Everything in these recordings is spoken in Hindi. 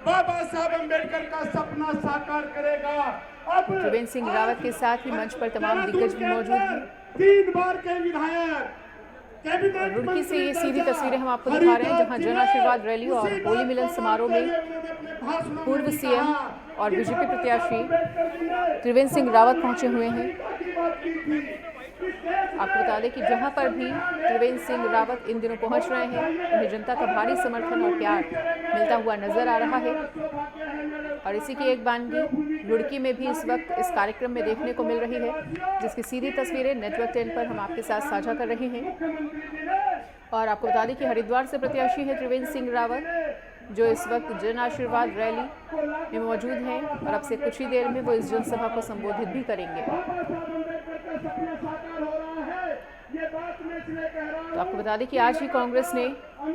बाबा साहब अम्बेडकर का सपना साकार करेगा। अब त्रिवेंद्र सिंह रावत के साथ ही मंच पर तमाम दिग्गज भी मौजूद हैं। 3 बार के विधायक और रुड़की से ये सीधी तस्वीरें हम आपको दिखा रहे हैं, जहां जन आशीर्वाद रैली और होली मिलन समारोह में पूर्व सीएम और बीजेपी प्रत्याशी त्रिवेंद्र सिंह रावत पहुंचे हुए हैं। आपको बता दें कि जहां पर भी त्रिवेंद्र सिंह रावत इन दिनों पहुंच रहे हैं, उन्हें जनता का भारी समर्थन और प्यार मिलता हुआ नजर आ रहा है। और इसी की एक बानगी रुड़की में भी इस वक्त इस कार्यक्रम में देखने को मिल रही है, जिसकी सीधी तस्वीरें नेटवर्क 10 पर हम आपके साथ साझा कर रहे हैं। और आपको बता दें कि हरिद्वार से प्रत्याशी है त्रिवेंद्र सिंह रावत, जो इस वक्त जन आशीर्वाद रैली में मौजूद हैं और अब से कुछ ही देर में वो इस जनसभा को संबोधित भी करेंगे। तो आपको बता दें कि आज ही कांग्रेस ने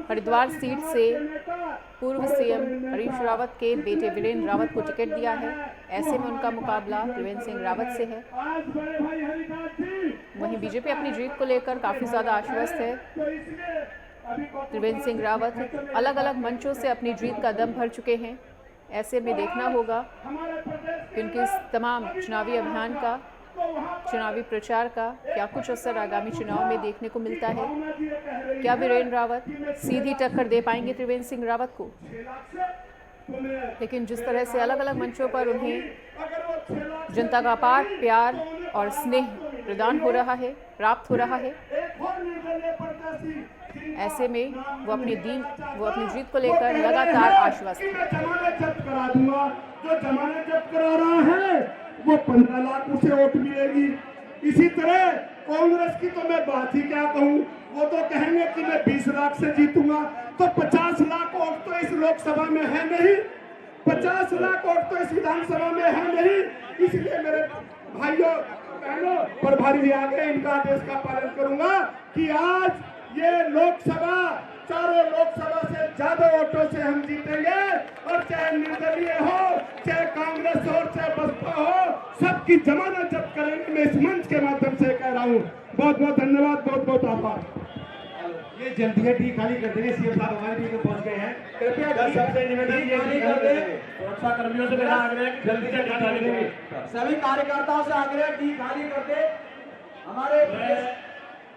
हरिद्वार सीट से पूर्व सीएम हरीश रावत के बेटे वीरेंद्र रावत को टिकट दिया है। ऐसे में उनका मुकाबला त्रिवेंद्र सिंह रावत से है। वहीं बीजेपी अपनी जीत को लेकर काफ़ी ज़्यादा आश्वस्त है। त्रिवेंद्र सिंह रावत अलग अलग मंचों से अपनी जीत का दम भर चुके हैं। ऐसे में देखना होगा कि उनके इस तमाम चुनावी अभियान का, चुनावी प्रचार का क्या कुछ असर आगामी चुनाव में देखने को मिलता है। क्या वीरेंद्र रावत सीधी टक्कर दे पाएंगे त्रिवेंद्र सिंह रावत को? लेकिन जिस तरह से अलग अलग मंचों पर उन्हें जनता का अपार प्यार और स्नेह प्रदान हो रहा है, प्राप्त हो रहा है, ऐसे में वो अपनी जीत को लेकर लगातार आश्वस्त है। जमानत जब्त करा दूंगा, जो जमानत जब्त करा रहा है वो 15 लाख उसे वोट मिलेगी। इसी तरह कांग्रेस की तो मैं बात ही क्या कहूँ, वो तो कहेंगे कि मैं 20 लाख से जीतूंगा, तो 50 लाख वोट तो इस लोकसभा में है नहीं, 50 लाख वोट तो इस विधानसभा में है नहीं। इसलिए मेरे भाइयों बहनों, प्रभारी जी आगे इनका आदेश का पालन करूंगा कि आज ये लोकसभा चारों लोकसभा से ज्यादा वोटों से हम जीतेंगे। और चाहे निर्दलीय हो, चाहे कांग्रेस हो, चाहे बसपा हो, सबकी जमानत जब्त करेंगे। मैं इस मंच के माध्यम से कह रहा हूँ। बहुत बहुत धन्यवाद, बहुत बहुत आभार। ये जल्दी टी खाली कर देंगे। सीएम साहब हमारे टीम में पहुंच गए हैं। कृपया सबसे निवेदन ये खाली कर दें। सुरक्षा कर्मियों से मेरा आग्रह जल्दी से टी खाली करेंगे। सभी कार्यकर्ताओं से आग्रह टी खाली कर दे। हमारे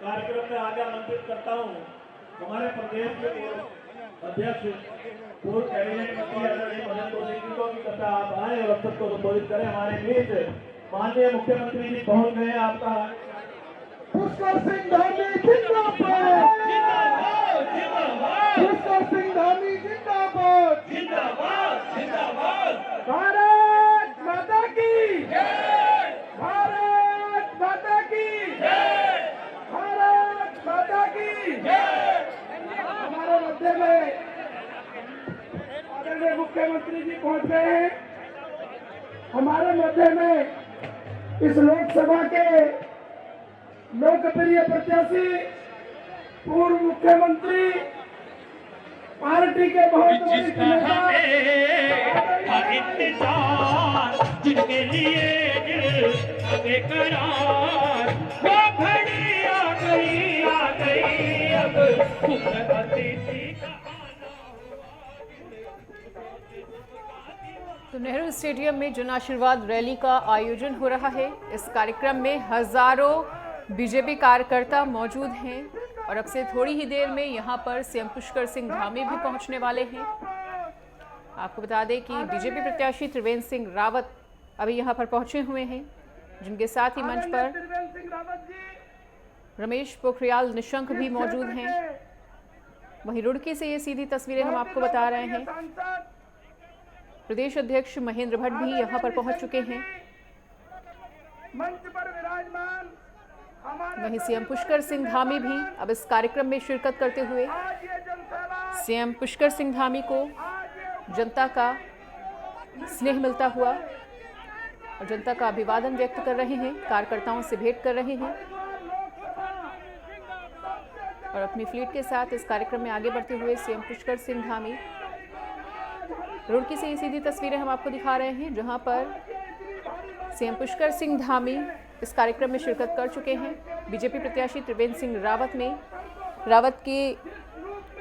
कार्यक्रम में आगे आमंत्रित करता हूँ हमारे प्रदेश के अध्यक्ष पूर्व कैबिनेट मंत्री आदरणीय मदन कौशिक जी को कि कृपया आप आए और अवसर को संबोधित करें। हमारे बीच माननीय मुख्यमंत्री जी पहुंच गए। आपका पुष्कर सिंह धामी जिंदाबाद, पुष्कर सिंह धामी जिंदाबाद, भारत माता की जय, भारत माता की जय, भारत माता की जय। हमारे मध्य में आदरणीय मुख्यमंत्री जी पहुंच गए हैं। हमारे मध्य में इस लोकसभा के लोकप्रिय प्रत्याशी, पूर्व मुख्यमंत्री, पार्टी के बहुत वरिष्ठ नेता, जिनके लिए करार वो घड़ी आ गई अब तो नेहरू स्टेडियम में जन आशीर्वाद रैली का आयोजन हो रहा है। इस कार्यक्रम में हजारों बीजेपी कार्यकर्ता मौजूद हैं और अब से थोड़ी ही देर में यहां पर सीएम पुष्कर सिंह धामी भी पहुंचने वाले हैं। आपको बता दें कि बीजेपी प्रत्याशी त्रिवेंद्र सिंह रावत अभी यहां पर पहुंचे हुए हैं, जिनके साथ ही मंच पर रमेश पोखरियाल निशंक भी मौजूद हैं। वहीं रुड़की से ये सीधी तस्वीरें हम आपको बता रहे हैं। प्रदेश अध्यक्ष महेंद्र भट्ट भी यहां पर पहुंच चुके हैं। वहीं सीएम पुष्कर सिंह धामी भी अब इस कार्यक्रम में शिरकत करते हुए सीएम पुष्कर सिंह धामी को जनता का स्नेह मिलता हुआ और जनता का अभिवादन व्यक्त कर रहे हैं, कार्यकर्ताओं से भेंट कर रहे हैं और अपनी फ्लीट के साथ इस कार्यक्रम में आगे बढ़ते हुए सीएम पुष्कर सिंह धामी। रुड़की से ये सीधी तस्वीरें हम आपको दिखा रहे हैं, जहां पर सीएम पुष्कर सिंह धामी इस कार्यक्रम में शिरकत कर चुके हैं। बीजेपी प्रत्याशी त्रिवेंद्र सिंह रावत के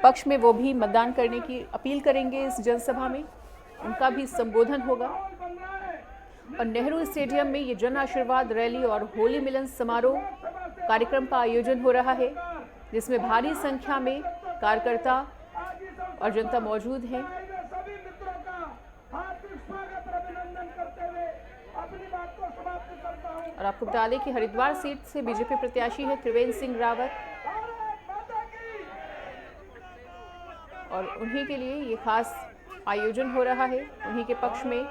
पक्ष में वो भी मतदान करने की अपील करेंगे इस जनसभा में। उनका भी संबोधन होगा। और नेहरू स्टेडियम में ये जन आशीर्वाद रैली और होली मिलन समारोह कार्यक्रम का आयोजन हो रहा है, जिसमें भारी संख्या में कार्यकर्ता और जनता मौजूद हैं। सभी मित्रों का हार्दिक स्वागत और अभिनंदन करते हुए अपनी बात को समाप्त करता हूं। और आपको बता दें कि हरिद्वार सीट से बीजेपी प्रत्याशी है त्रिवेंद्र सिंह रावत, और उन्हीं के लिए ये खास आयोजन हो रहा है। उन्हीं के पक्ष में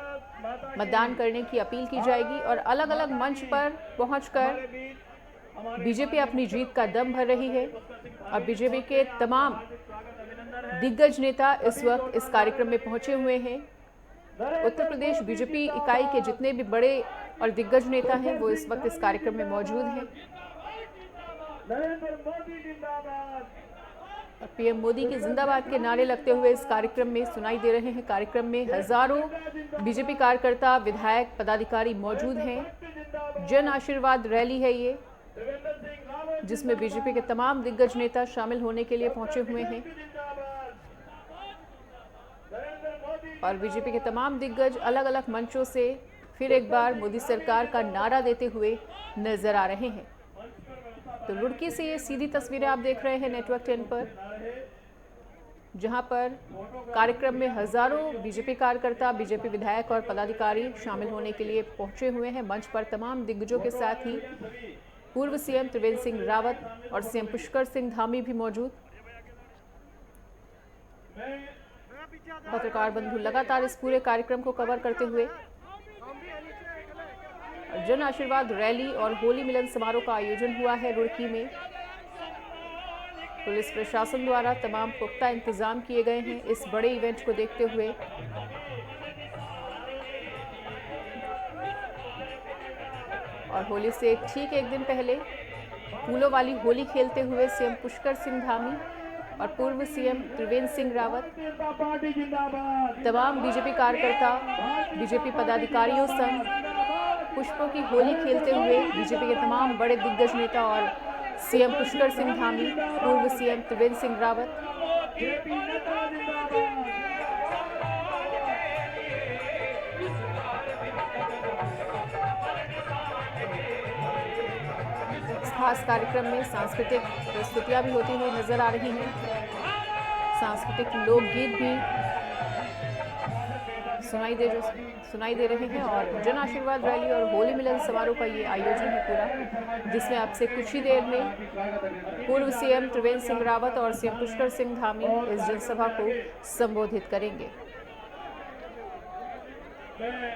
मतदान करने की अपील की जाएगी और अलग अलग मंच पर पहुंचकर बीजेपी अपनी जीत का दम भर रही है। और बीजेपी के तमाम दिग्गज नेता इस वक्त इस कार्यक्रम में पहुंचे हुए हैं। उत्तर प्रदेश बीजेपी इकाई के जितने भी बड़े और दिग्गज नेता हैं वो इस वक्त इस कार्यक्रम में मौजूद हैं। नरेंद्र मोदी जिंदाबाद। और पीएम मोदी के जिंदाबाद के नारे लगते हुए इस कार्यक्रम में सुनाई दे रहे हैं। कार्यक्रम में हजारों बीजेपी कार्यकर्ता, विधायक, पदाधिकारी मौजूद हैं। जन आशीर्वाद रैली है ये, जिसमें बीजेपी के तमाम दिग्गज नेता शामिल होने के लिए पहुंचे हुए हैं। और बीजेपी के तमाम दिग्गज अलग अलग मंचों से फिर एक बार मोदी सरकार का नारा देते हुए नजर आ रहे हैं। तो रुड़की से ये सीधी तस्वीरें आप देख रहे हैं नेटवर्क 10 पर, जहां पर कार्यक्रम में हजारों बीजेपी कार्यकर्ता, बीजेपी विधायक और पदाधिकारी शामिल होने के लिए पहुंचे हुए हैं। मंच पर तमाम दिग्गजों के साथ ही पूर्व सीएम त्रिवेंद्र सिंह रावत और सीएम पुष्कर सिंह धामी भी मौजूद। पत्रकार बंधु लगातार इस पूरे कार्यक्रम को कवर करते हुए। जन आशीर्वाद रैली और होली मिलन समारोह का आयोजन हुआ है रुड़की में। पुलिस प्रशासन द्वारा तमाम पुख्ता इंतजाम किए गए हैं इस बड़े इवेंट को देखते हुए। और होली से ठीक एक दिन पहले फूलों वाली होली खेलते हुए सीएम पुष्कर सिंह धामी और पूर्व सीएम त्रिवेंद्र सिंह रावत, तमाम बीजेपी कार्यकर्ता, बीजेपी पदाधिकारियों संग पुष्पों की होली खेलते हुए बीजेपी के तमाम बड़े दिग्गज नेता और सीएम पुष्कर सिंह धामी, पूर्व सीएम त्रिवेंद्र सिंह रावत, खास कार्यक्रम में सांस्कृतिक प्रस्तुतियां भी होती हुई नजर आ रही हैं। सांस्कृतिक लोकगीत भी सुनाई दे रहे हैं। और जन आशीर्वाद रैली और होली मिलन समारोह का ये आयोजन है पूरा, जिसमें आपसे कुछ ही देर में पूर्व सीएम त्रिवेंद्र सिंह रावत और सीएम पुष्कर सिंह धामी इस जनसभा को संबोधित करेंगे। मैं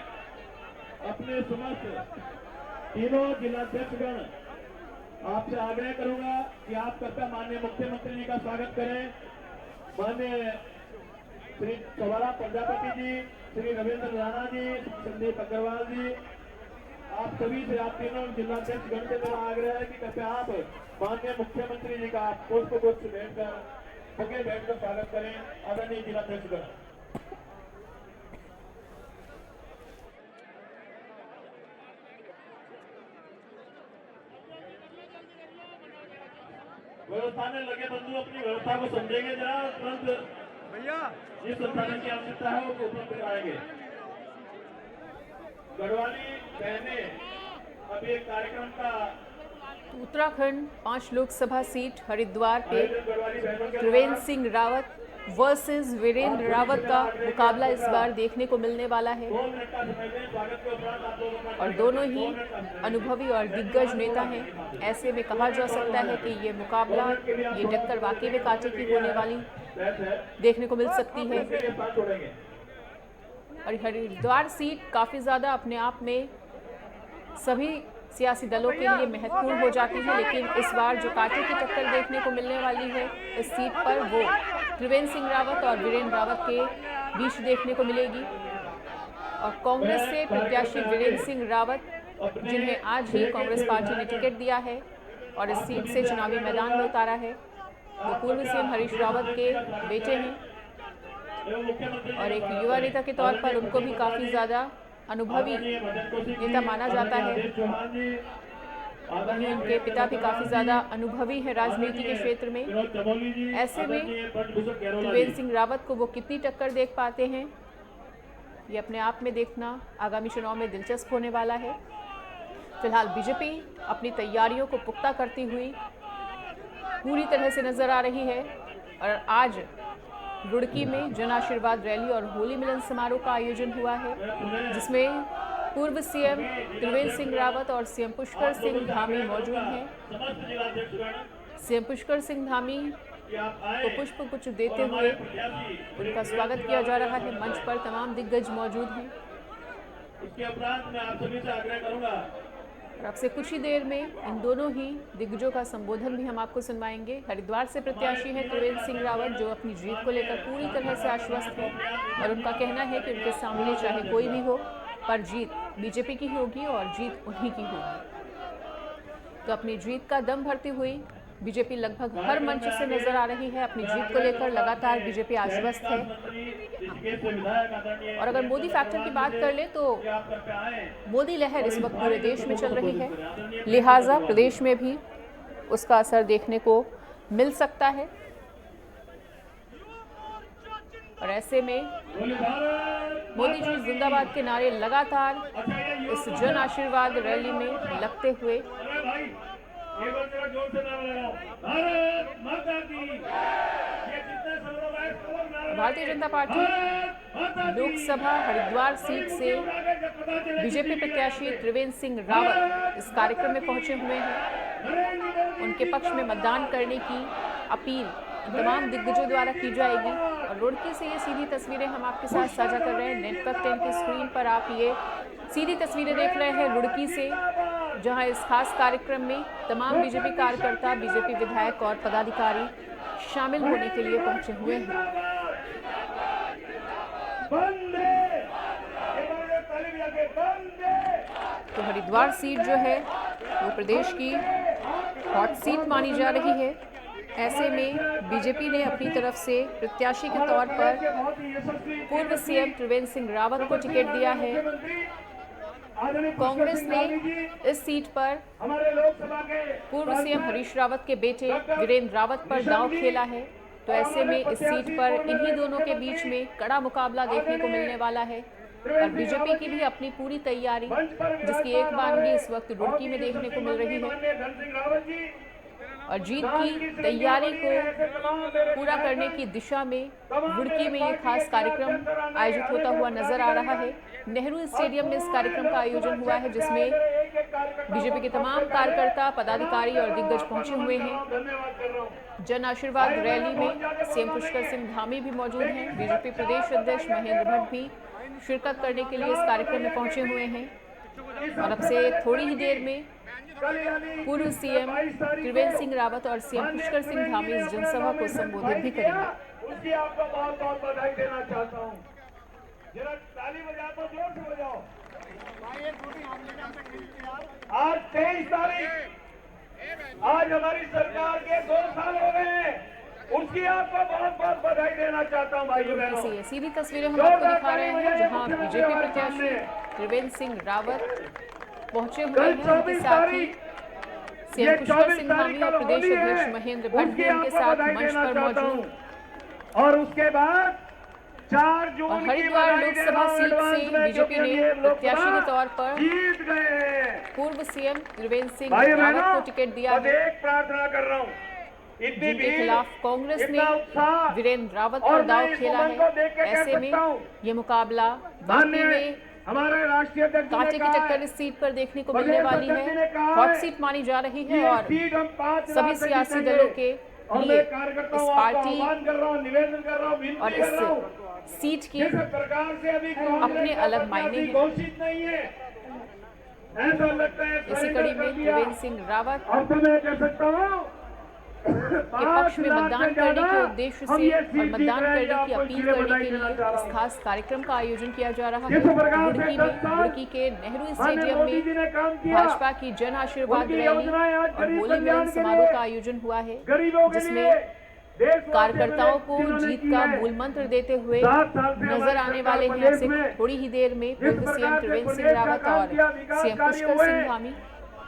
अपने समस्त तीनों जिलाध्यक्षगण आपसे आग्रह करूंगा कि आप कृपया माननीय मुख्यमंत्री जी का स्वागत करें। माननीय श्री चौबारा प्रजापति जी, श्री रविंद्र राणा जी, संदीप अग्रवाल जी, आप सभी से, आप तीनों जिलाध्यक्ष गण से मेरा आग्रह है कि कृपया आप माननीय मुख्यमंत्री जी का पुष्प गुच्छ बैठकर स्वागत करें। आदरणीय जिलाध्यक्ष गण, व्यवस्था में लगे बंधु अपनी व्यवस्था को समझेंगे जरा, तुरंत भैया जिस संसाधन की आवश्यकता है वो उपलब्ध कराएंगे। गढ़वाली बहने अभी एक कार्यक्रम का उत्तराखंड 5 लोकसभा सीट हरिद्वार पे त्रिवेंद्र सिंह रावत वर्सेस वीरेंद्र रावत का मुकाबला इस बार देखने को मिलने वाला है। और दोनों ही अनुभवी और दिग्गज नेता हैं। ऐसे में कहा जा सकता है कि ये मुकाबला, ये टक्कर वाकई में कांटे की होने वाली देखने को मिल सकती है। और हरिद्वार सीट काफ़ी ज़्यादा अपने आप में सभी सियासी दलों के लिए महत्वपूर्ण हो जाती है, लेकिन इस बार जो कांटे की टक्कर देखने को मिलने वाली है इस सीट पर, वो त्रिवेंद्र सिंह रावत और वीरेंद्र रावत के बीच देखने को मिलेगी। और कांग्रेस से प्रत्याशी वीरेंद्र सिंह रावत, जिन्हें आज ही कांग्रेस पार्टी ने टिकट दिया है और इस सीट से चुनावी मैदान में उतारा है, वो पूर्व सीएम हरीश रावत के बेटे हैं और एक युवा नेता के तौर पर उनको भी काफ़ी ज़्यादा अनुभवी नेता माना जाता है। वहीं उनके पिता भी काफ़ी ज़्यादा अनुभवी हैं राजनीति के क्षेत्र में। ऐसे में त्रिवेंद्र सिंह रावत को वो कितनी टक्कर देख पाते हैं, ये अपने आप में देखना आगामी चुनाव में दिलचस्प होने वाला है। फिलहाल बीजेपी अपनी तैयारियों को पुख्ता करती हुई पूरी तरह से नजर आ रही है और आज रुड़की में जन आशीर्वाद रैली और होली मिलन समारोह का आयोजन हुआ है, जिसमें पूर्व सीएम त्रिवेंद्र सिंह रावत और सीएम पुष्कर सिंह धामी मौजूद हैं। सीएम पुष्कर सिंह धामी को पुष्प गुच्छ देते हुए उनका स्वागत किया जा रहा है। मंच पर तमाम दिग्गज मौजूद हैं। इसके उपरांत मैं आप सभी से आग्रह करूंगा और अब से कुछ ही देर में इन दोनों ही दिग्गजों का संबोधन भी हम आपको सुनवाएंगे। हरिद्वार से प्रत्याशी हैं त्रिवेंद्र सिंह रावत, जो अपनी जीत को लेकर पूरी तरह से आश्वस्त हैं और उनका कहना है कि उनके सामने चाहे कोई भी हो, पर जीत बीजेपी की ही होगी और जीत उन्हीं की होगी। तो अपनी जीत का दम भरती हुई बीजेपी लगभग हर मंच से नजर आ रही है। अपनी जीत को लेकर लगातार बीजेपी आश्वस्त है। और अगर मोदी फैक्टर की बात कर ले तो मोदी लहर इस वक्त पूरे देश में चल रही है, लिहाजा प्रदेश में भी उसका असर देखने को मिल सकता है। और ऐसे में मोदी जी जिंदाबाद के नारे लगातार इस जन आशीर्वाद रैली में लगते हुए एक बार जरा जोर से नारा लगाओ, भारत माता की। ये जितने संभव है सब नारा भारतीय जनता पार्टी लोकसभा हरिद्वार सीट से बीजेपी प्रत्याशी त्रिवेंद्र सिंह रावत इस कार्यक्रम में पहुंचे हुए हैं। उनके पक्ष में मतदान करने की अपील तमाम दिग्गजों द्वारा की जाएगी। और रुड़की से ये सीधी तस्वीरें हम आपके साथ साझा कर रहे हैं। नेटवर्क 10 की स्क्रीन पर आप ये सीधी तस्वीरें देख रहे हैं रुड़की से, जहां इस खास कार्यक्रम में तमाम बीजेपी कार्यकर्ता, बीजेपी विधायक और पदाधिकारी शामिल होने के लिए पहुंचे हुए हैं। तो हरिद्वार सीट जो है वो प्रदेश की हॉट सीट मानी जा रही है। ऐसे में बीजेपी ने अपनी तरफ से प्रत्याशी के तौर पर पूर्व सीएम त्रिवेंद्र सिंह रावत को टिकट दिया है। कांग्रेस ने इस सीट पर पूर्व सीएम हरीश रावत के बेटे वीरेंद्र रावत पर दांव खेला है। तो ऐसे में इस सीट पर इन्हीं दोनों के बीच में कड़ा मुकाबला देखने को मिलने वाला है। और बीजेपी की भी अपनी पूरी तैयारी, जिसकी एक बानगी इस वक्त रुड़की में देखने को मिल रही है। और जीत की तैयारी को पूरा करने की दिशा में रुड़की में ये खास कार्यक्रम आयोजित होता हुआ नजर आ रहा है। नेहरू स्टेडियम में इस कार्यक्रम का आयोजन हुआ है, जिसमें बीजेपी के तमाम कार्यकर्ता, पदाधिकारी और दिग्गज पहुंचे हुए हैं। जन आशीर्वाद रैली में सीएम पुष्कर सिंह धामी भी मौजूद हैं। बीजेपी प्रदेश अध्यक्ष महेंद्र भट्ट भी शिरकत करने के लिए इस कार्यक्रम में पहुंचे हुए हैं। और अब से थोड़ी ही देर में पूर्व सीएम त्रिवेंद्र सिंह रावत और सीएम पुष्कर सिंह धामी इस जनसभा को संबोधित भी करेंगे। उसकी आपको बहुत बहुत बधाई देना चाहता हूँ। जरा ताली बजा तो जोर से बजाओ। आज 23 तारीख, आज हमारी सरकार के 2 साल हो गए हैं। उसकी आपको बहुत बहुत बधाई देना चाहता हूँ भाइयों बहनों। सीधी तस्वीरें हम आपको दिखा रहे हैं, जहां बीजेपी प्रत्याशी त्रिवेंद्र सिंह रावत पहुंचे हुए हैं। उनके साथ ही सीएम पुष्कर सिंह धामी और प्रदेश अध्यक्ष महेंद्र भट्ट भी उनके साथ मंच पर मौजूद। और उसके बाद 4 जून की हरिद्वार लोकसभा सीट से बीजेपी ने प्रत्याशी के तौर पर जीत गए। पूर्व सीएम त्रिवेंद्र सिंह रावत को टिकट दिया है। एक प्रार्थना कर रहा हूँ, जिनके खिलाफ कांग्रेस ने वीरेंद्र रावत पर दांव खेला है। ऐसे में ये मुकाबला बाकी में हमारे राष्ट्रीय अध्यक्ष कांटे की टक्कर इस सीट पर देखने को मिलने वाली है। हॉट सीट मानी जा रही है और सभी सियासी दलों के लिए इस पार्टी और इस सीट की अपने अलग मायने हैं। इसी कड़ी में त्रिवेंद्र सिंह रावत के पक्ष में मतदान करने के उद्देश्य से और मतदान करने की अपील करने के लिए इस खास कार्यक्रम का आयोजन किया जा रहा है। रुड़की के नेहरू स्टेडियम में भाजपा की जन आशीर्वाद रैली और होली मिलन समारोह का आयोजन हुआ है, जिसमें कार्यकर्ताओं को जीत का मूल मंत्र देते हुए नजर आने वाले हैं। ऐसे थोड़ी ही देर में पूर्व सीएम त्रिवेंद्र सिंह रावत और सीएम पुष्कर सिंह धामी।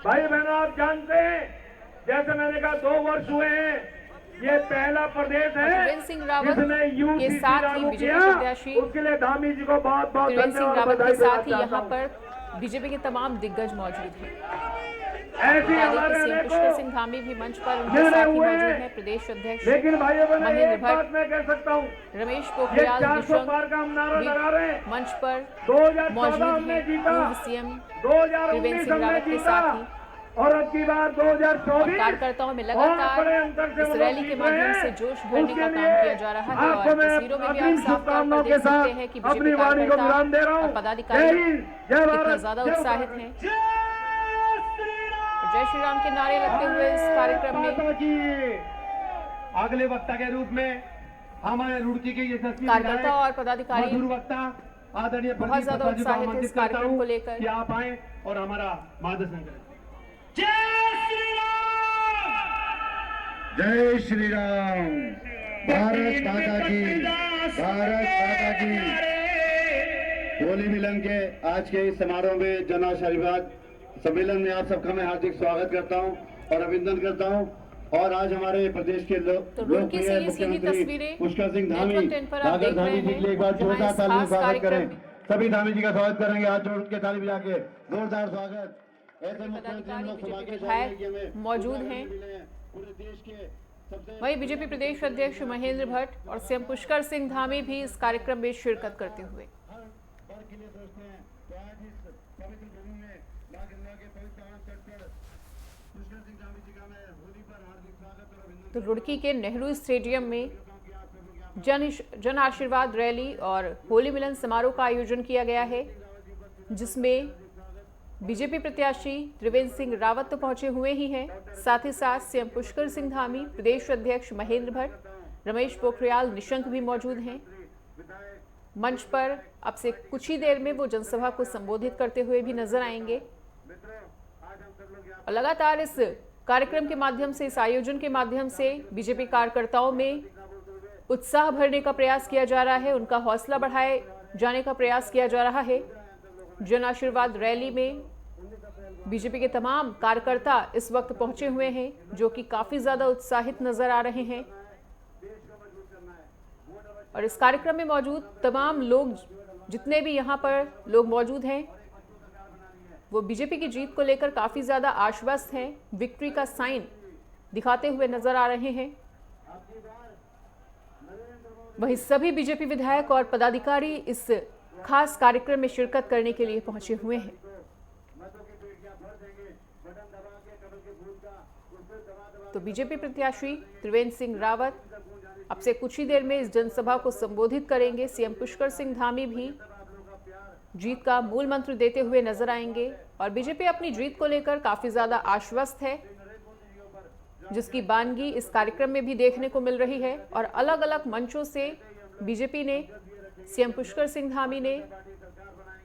भाई बहनों, आप जानते हैं, जैसे मैंने कहा 2 वर्ष हुए हैं ये पहला प्रदेश है त्रिवेंद्र सिंह रावत जिसने के यूसीसी साथ ही लागू बीजेपी किया। प्रत्याशी उसके लिए धामी जी को बहुत बहुत त्रिवेंद्र सिंह धन्यवाद रावत के बधाई साथ ही देना यहाँ चाहता हूं। पर बीजेपी के तमाम दिग्गज मौजूद हैं। ऐसी बता दें हमारे कि सीएम अनेकों पुष्कर सिंह धामी भी मंच पर उनके निर्णय साथ ही हुए मौजूद हैं। हैं। प्रदेश अध्यक्ष लेकिन भाइयों बहनों महेंद्र एक बात भट्ट, मैं कह सकता हूँ, रमेश ये पोखरियाल 400 निशंक पार का हम नारा भी लगा रहे हैं। मंच पर 2014 मौजूद हमने हैं। जीता, पूर्व सीएम 2019 सिंह हमने रावत के जीता साथ ही और अब की बार 2024 कार्यकर्ताओं में और लगातार बड़े अंतर से इस वो रैली लोग के जीत रहे माध्यम हैं। से जोश भरने का उसके काम लिए किया जा रहा है और आपको मैं तस्वीरों में भी आप अग्रिम साफ तौर शुभकामनाओं पर के देख सकते साथ हैं कि अपनी बीजेपी वाणी को विराम दे रहा कार्यकर्ता हूँ। और पदाधिकारी जय हिंद, जय कितना भारत, ज्यादा जय उत्साहित भारत। हैं। जय श्री राम के नारे लगते हुए इस कार्यक्रम में माता की अगले वक्ता के रूप में हमारे रुड़की के यशस्वी कार्यकर्ता और पदाधिकारी मधुर वक्ता आदरणीय बहुत प्रदीप ज्यादा बत्रा जी को उत्साहित है इस आमंत्रित करता कार्यक्रम हूं को लेकर। कि आप आए और हमारा मार्गदर्शन करें। जय श्री राम। भारत माता की, भारत माता की। होली मिलन के आज के इस समारोह में जन आशीर्वाद सम्मेलन में आप सबका मैं हार्दिक स्वागत करता हूं और अभिनंदन करता हूं। और आज हमारे प्रदेश के तो रुड़की से ये सीधी मुख्यमंत्री तस्वीरें पुष्कर सिंह धामी, नेटवर्क 10 पर आप सागर देख रहे धामी जी के लिए एक बार हैं, जहां जोरदार इस तालियों खास से स्वागत करें। कार्यक्रम सभी धामी जी का स्वागत करेंगे, हाथ जोड़ के ताली बजा के जोरदार स्वागत। ऐसे मुख्यमंत्री पदाधिकारी हम लोग बीजेपी सौभाग्यशाली विधायक हैं कि हमें मौजूद पूरे हैं। पूरे देश के सबसे वहीं बीजेपी प्रदेश अध्यक्ष महेंद्र भट्ट और सीएम पुष्कर सिंह धामी भी इस कार्यक्रम में शिरकत करते हुए। वर्ग के लिए सोचते हैं तो आज इस पवित्र भूमि में मां गंगा के पवित्र पावन तट पर पुष्कर सिंह धामी जी का मैं होली पर हार्दिक स्वागत और अभिनंदन तो रुड़की के नेहरू स्टेडियम में जन आशीर्वाद रैली और होली मिलन समारोह का आयोजन किया गया है, जिसमें बीजेपी प्रत्याशी त्रिवेंद्र सिंह रावत तो पहुंचे हुए ही हैं, साथ ही साथ सीएम पुष्कर सिंह धामी, प्रदेश अध्यक्ष महेंद्र भट्ट, रमेश पोखरियाल निशंक भी मौजूद हैं। मंच पर अब से कुछ ही देर में वो जनसभा को संबोधित करते हुए भी नजर आएंगे और लगातार इस कार्यक्रम के माध्यम से, इस आयोजन के माध्यम से बीजेपी कार्यकर्ताओं में उत्साह भरने का प्रयास किया जा रहा है, उनका हौसला बढ़ाए जाने का प्रयास किया जा रहा है। जन आशीर्वाद रैली में बीजेपी के तमाम कार्यकर्ता इस वक्त पहुंचे हुए हैं, जो कि काफी ज्यादा उत्साहित नजर आ रहे हैं और इस कार्यक्रम में मौजूद तमाम लोग, जितने भी यहाँ पर लोग मौजूद हैं, वो बीजेपी की जीत को लेकर काफी ज्यादा आश्वस्त हैं, विक्ट्री का साइन दिखाते हुए नजर आ रहे हैं। वहीं सभी बीजेपी विधायक और पदाधिकारी इस खास कार्यक्रम में शिरकत करने के लिए पहुंचे हुए हैं। तो बीजेपी प्रत्याशी त्रिवेंद्र सिंह रावत अब से कुछ ही देर में इस जनसभा को संबोधित करेंगे। सीएम पुष्कर सिंह धामी भी जीत का मूल मंत्र देते हुए नजर आएंगे और बीजेपी अपनी जीत को लेकर काफी ज्यादा आश्वस्त है, जिसकी बानगी इस कार्यक्रम में भी देखने को मिल रही है। और अलग अलग मंचों से बीजेपी ने, सीएम पुष्कर सिंह धामी ने,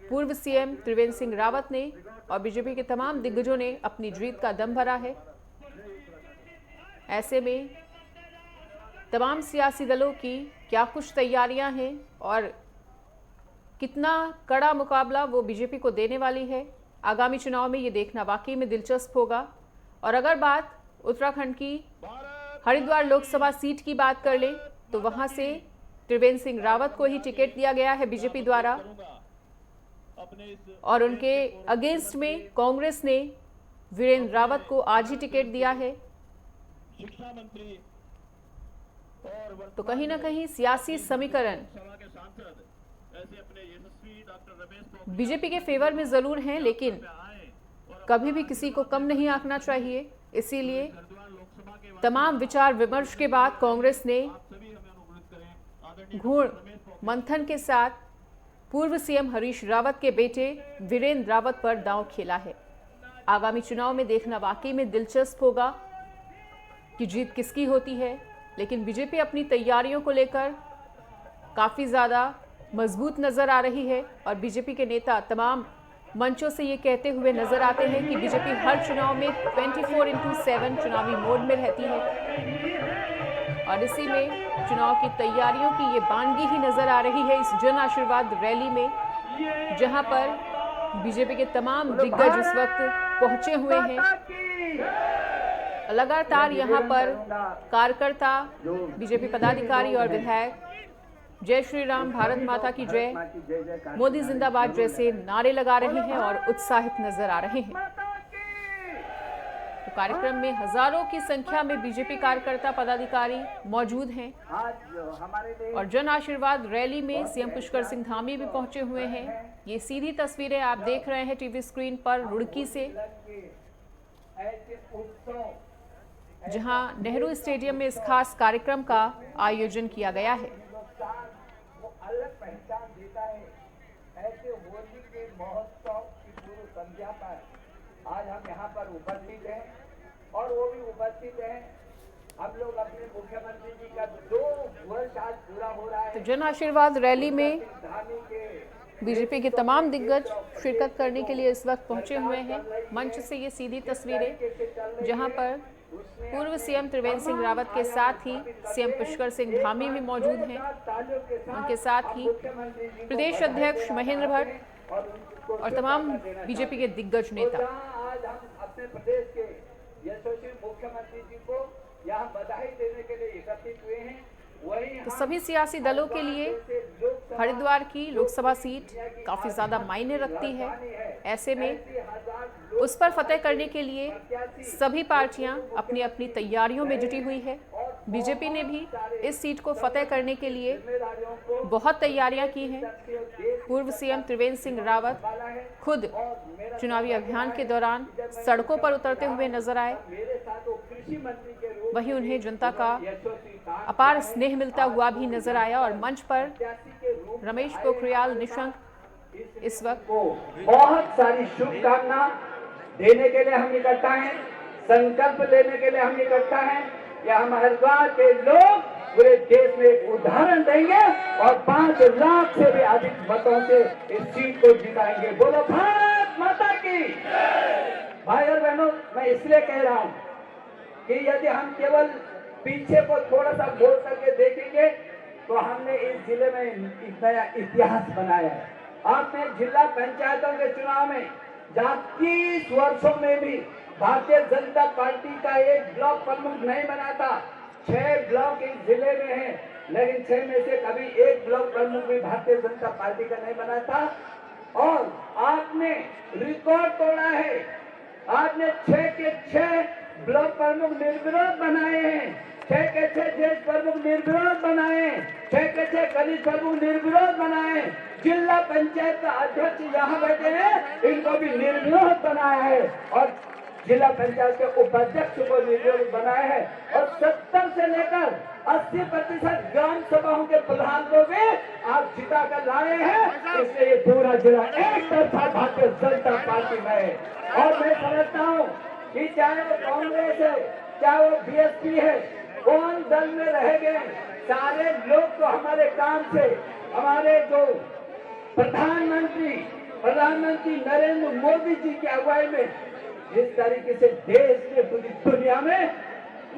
पूर्व सीएम त्रिवेंद्र सिंह रावत ने और बीजेपी के तमाम दिग्गजों ने अपनी जीत का दम भरा है। ऐसे में तमाम सियासी दलों की क्या कुछ तैयारियां हैं और कितना कड़ा मुकाबला वो बीजेपी को देने वाली है, आगामी चुनाव में ये देखना वाकई में दिलचस्प होगा। और अगर बात उत्तराखंड की हरिद्वार लोकसभा सीट की बात कर लें तो वहां से त्रिवेंद्र सिंह रावत को ही टिकट दिया गया है बीजेपी द्वारा और उनके अगेंस्ट में कांग्रेस ने वीरेंद्र रावत को आज ही टिकट दिया है। तो कहीं ना कहीं सियासी समीकरण बीजेपी के फेवर में जरूर हैं, लेकिन कभी भी किसी को कम नहीं आंकना चाहिए। इसीलिए तमाम विचार विमर्श के बाद कांग्रेस ने घूर मंथन के साथ पूर्व सीएम हरीश रावत के बेटे वीरेंद्र रावत पर दांव खेला है। आगामी चुनाव में देखना वाकई में दिलचस्प होगा कि जीत किसकी होती है, लेकिन बीजेपी अपनी तैयारियों को लेकर काफी ज्यादा मजबूत नजर आ रही है और बीजेपी के नेता तमाम मंचों से ये कहते हुए नजर आते हैं कि बीजेपी हर चुनाव में 24/7 चुनावी मोड में रहती है और इसी में चुनाव की तैयारियों की ये बानगी ही नजर आ रही है इस जन आशीर्वाद रैली में, जहां पर बीजेपी के तमाम दिग्गज इस वक्त पहुंचे हुए हैं। लगातार यहाँ पर कार्यकर्ता, बीजेपी पदाधिकारी और विधायक जय श्री राम, भारत माता की जय, मोदी जिंदाबाद जैसे नारे लगा रहे हैं और उत्साहित नजर आ रहे हैं। तो कार्यक्रम में हजारों की संख्या में बीजेपी कार्यकर्ता, पदाधिकारी मौजूद हैं और जन आशीर्वाद रैली में सीएम पुष्कर सिंह धामी भी पहुंचे हुए हैं। ये सीधी तस्वीरें आप देख रहे हैं टीवी स्क्रीन पर रुड़की से, जहां नेहरू स्टेडियम में इस खास कार्यक्रम का आयोजन किया गया है। अलग पहचान देता है। ऐसे होली के महोत्सव की पूर्व संध्या पर आज हम यहाँ पर उपस्थित हैं और वो भी उपस्थित हैं। हम लोग अपने मुख्यमंत्री जी का 2 वर्ष आज पूरा हो रहा है। तो जन आशीर्वाद रैली में बीजेपी के तमाम दिग्गज शिरकत करने के लिए इस वक्त पहुंचे हुए हैं। मंच से ये सीधी तस्वीरें, जहां पर पूर्व सीएम त्रिवेंद्र सिंह रावत के साथ ही सीएम पुष्कर सिंह धामी भी मौजूद हैं। उनके साथ ही प्रदेश अध्यक्ष महेंद्र भट्ट और तमाम बीजेपी के दिग्गज नेता। आज हम अपने प्रदेश के यशस्वी मुख्यमंत्री जी को यहाँ बधाई देने के लिए एकत्रित हुए हैं। तो सभी सियासी दलों के लिए हरिद्वार की लोकसभा सीट काफी ज्यादा मायने रखती है। ऐसे में उस पर फतेह करने के लिए सभी पार्टियां अपनी अपनी तैयारियों में जुटी हुई है। बीजेपी ने भी इस सीट को फतेह करने के लिए बहुत तैयारियां की हैं। पूर्व सीएम त्रिवेंद्र सिंह रावत खुद चुनावी अभियान के दौरान सड़कों पर उतरते हुए नजर आए। वहीं उन्हें जनता का अपार स्नेह मिलता हुआ भी नजर आया और मंच पर रमेश पोखरियाल निशंक इस वक्त बहुत सारी शुभकामना देने के लिए हम इकट्ठा हैं, संकल्प लेने के लिए हम इकट्ठा हैं कि हम हरिद्वार के लोग पूरे देश में एक उदाहरण देंगे और 5 लाख से भी अधिक मतों से इस सीट को जिताएंगे। बोलो भारत माता की। भाई और बहनों, मैं इसलिए कह रहा हूँ कि यदि हम केवल पीछे को थोड़ा सा बोल करके देखेंगे तो हमने इस जिले में एक नया इतिहास बनाया है। आपने जिला पंचायतों के चुनाव में जहाँ 30 वर्षों में भी भारतीय जनता पार्टी का एक ब्लॉक प्रमुख नहीं बना था। 6 ब्लॉक इस जिले में है, लेकिन 6 में से कभी एक ब्लॉक प्रमुख भी भारतीय जनता पार्टी का नहीं बना था। और आपने रिकॉर्ड तोड़ा है। आपने 6 के 6 ब्लॉक प्रमुख निर्विरोध बनाए हैं, 6 के 6 देश प्रमुख निर्विरोध बनाए, 6 के 6 खनिज प्रमुख निर्विरोध बनाए। जिला पंचायत का अध्यक्ष यहाँ बैठे हैं, इनको भी निर्विरोध बनाया है और जिला पंचायत के उपाध्यक्ष को निर्विरोध बनाया है और 70 से लेकर 80% ग्राम सभाओं के प्रधान को भी आप जिता कर लाए हैं। इसलिए ये पूरा जिला एक तरफा भारतीय जनता पार्टी में है। और मैं समझता हूँ कि चाहे वो कांग्रेस है, चाहे वो बीएसपी है, कौन दल में रह गए, सारे लोग तो हमारे काम से, हमारे जो प्रधानमंत्री नरेंद्र मोदी जी की अगुवाई में जिस तरीके से देश के पूरी दुनिया में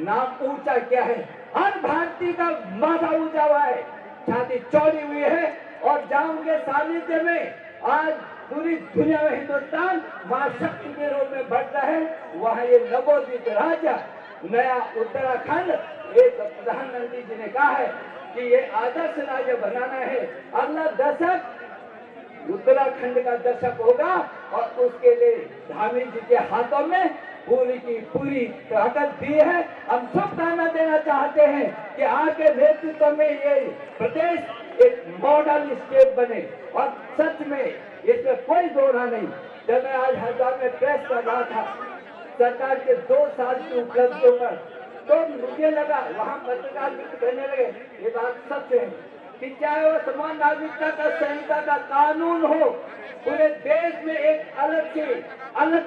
नाम ऊंचा किया है, हर भारतीय का माथा ऊंचा हुआ है, छाती चौड़ी हुई है। और जहां उनके सानिध्य में आज पूरी दुनिया में हिंदुस्तान मां शक्ति के रूप में बढ़ रहा है, वहाँ ये नवोदित राज्य नया उत्तराखंड, एक प्रधानमंत्री जी ने कहा है कि ये आदर्श राज्य बनाना है। अगला दशक उत्तराखंड का दशक होगा और उसके लिए धामी जी के हाथों में पूरी की पूरी ताकत दी है। हम शुभकामना देना चाहते हैं कि आपके नेतृत्व में ये प्रदेश एक मॉडल स्टेट बने और सच में इसमें कोई दोहरा नहीं। जब मैं आज हरिद्वार में प्रेस कर रहा था सरकार के 2 साल की उपलब्धियों पर, तो मुझे लगा, वहाँ पत्रकार मित्र कहने लगे ये बात सच है कि चाहे वो समान नागरिकता का संहिता का कानून हो, पूरे देश में एक अलग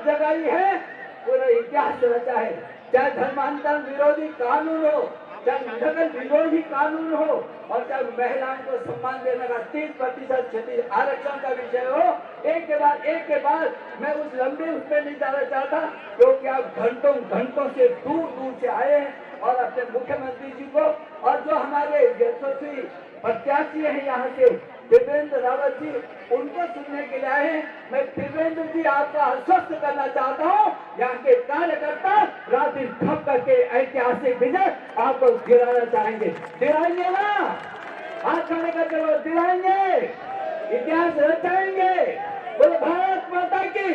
जगह है, पूरा इतिहास रचा है। चाहे धर्मांतरण विरोधी कानून हो, चाहे नकल विरोधी कानून हो और चाहे महिलाओं को सम्मान देने का 30% क्षति आरक्षण का विषय हो, एक के बाद मैं उस लंबे उसमें नहीं जाना चाहता, क्योंकि आप घंटों से दूर से आए हैं और अपने मुख्यमंत्री जी को और जो हमारे यशस्वी प्रत्याशी हैं यहाँ से त्रिवेंद्र रावत जी उनको सुनने के लिए आए हैं। मैं त्रिवेंद्र जी आपको आश्वस्त करना चाहता हूँ, यहाँ के कार्यकर्ता रात दिन ठप करके ऐतिहासिक विजय आपको दिलाना चाहेंगे। दिलाएंगे ना? हाथ खड़े करके वो दिलाएंगे, इतिहास रचाएंगे। बोलो भारत माता की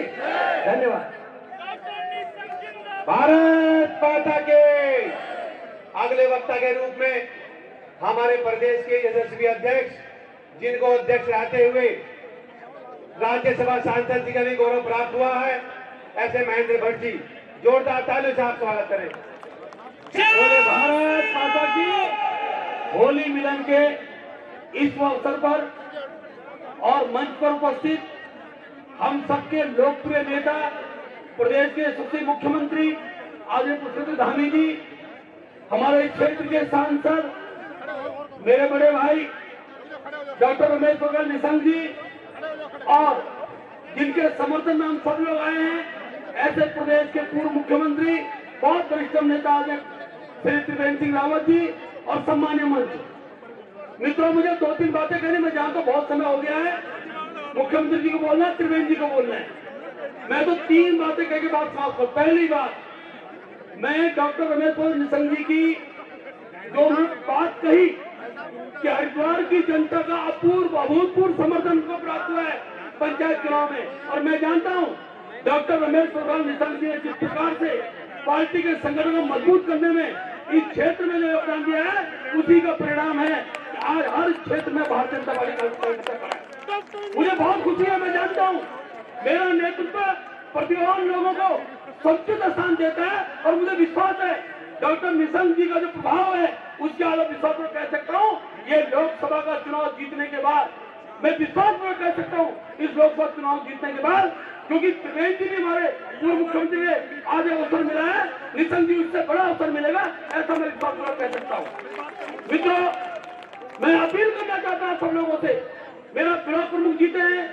धन्यवाद। भारत माता के। अगले वक्ता के रूप में हमारे प्रदेश के यशस्वी अध्यक्ष, जिनको अध्यक्ष रहते हुए राज्यसभा सांसद जी का भी गौरव प्राप्त हुआ है, ऐसे महेंद्र भट्ट जी, जोरदार तालियों से आप स्वागत करें। बोले भारत माता की। होली मिलन के इस अवसर पर और मंच पर उपस्थित हम सबके लोकप्रिय नेता, प्रदेश के सबसे मुख्यमंत्री आदरणीय पुष्पेंद्र धामी जी, हमारे क्षेत्र के सांसद, मेरे बड़े भाई डॉक्टर रमेश पोखरियाल निशंक जी, और जिनके समर्थन में हम सब लोग आए हैं, ऐसे प्रदेश के पूर्व मुख्यमंत्री, बहुत वरिष्ठ नेता श्री त्रिवेंद्र सिंह रावत जी और सम्मानीय मंच। मित्रों, मुझे 2-3 बातें कहनी, मैं जानता बहुत समय हो गया है, मुख्यमंत्री जी को बोलना है, त्रिवेंद्र जी को बोलना है। मैं तो 3 बातें कह के बात समाप्त करूं। पहली बात, मैं डॉक्टर रमेश पोखरियाल निशंक जी की जो बात कही कि हरिद्वार की जनता का अभूतपूर्व समर्थन को प्राप्त हुआ है पंचायत चुनाव में, और मैं जानता हूं डॉक्टर रमेश पोखरियाल निशंक जी ने जिस प्रकार से पार्टी के संगठन को मजबूत करने में इस क्षेत्र में जो योगदान दिया है, उसी का परिणाम है कि आज हर क्षेत्र में भारतीय जनता पार्टी का। मुझे बहुत खुशी है, मैं जानता हूं मेरा नेतृत्व प्रतिभावान लोगों को समुचित स्थान देता है, और मुझे विश्वास है डॉक्टर निशंक जी का जो प्रभाव है उसके आधार विश्वास पर कह सकता हूँ, ये लोकसभा का चुनाव जीतने के बाद, मैं विश्वास पर कह सकता हूँ इस लोकसभा चुनाव जीतने के बाद, क्योंकि त्रिवेंद्र जी ने हमारे पूर्व मुख्यमंत्री ने आज अवसर मिला है, निशंक जी उससे बड़ा अवसर मिलेगा, ऐसा मैं विश्वास पर कह सकता हूँ। मित्रों, मैं अपील करना चाहता हूँ सब लोगों से, मेरा ब्लॉक प्रमुख जीते हैं,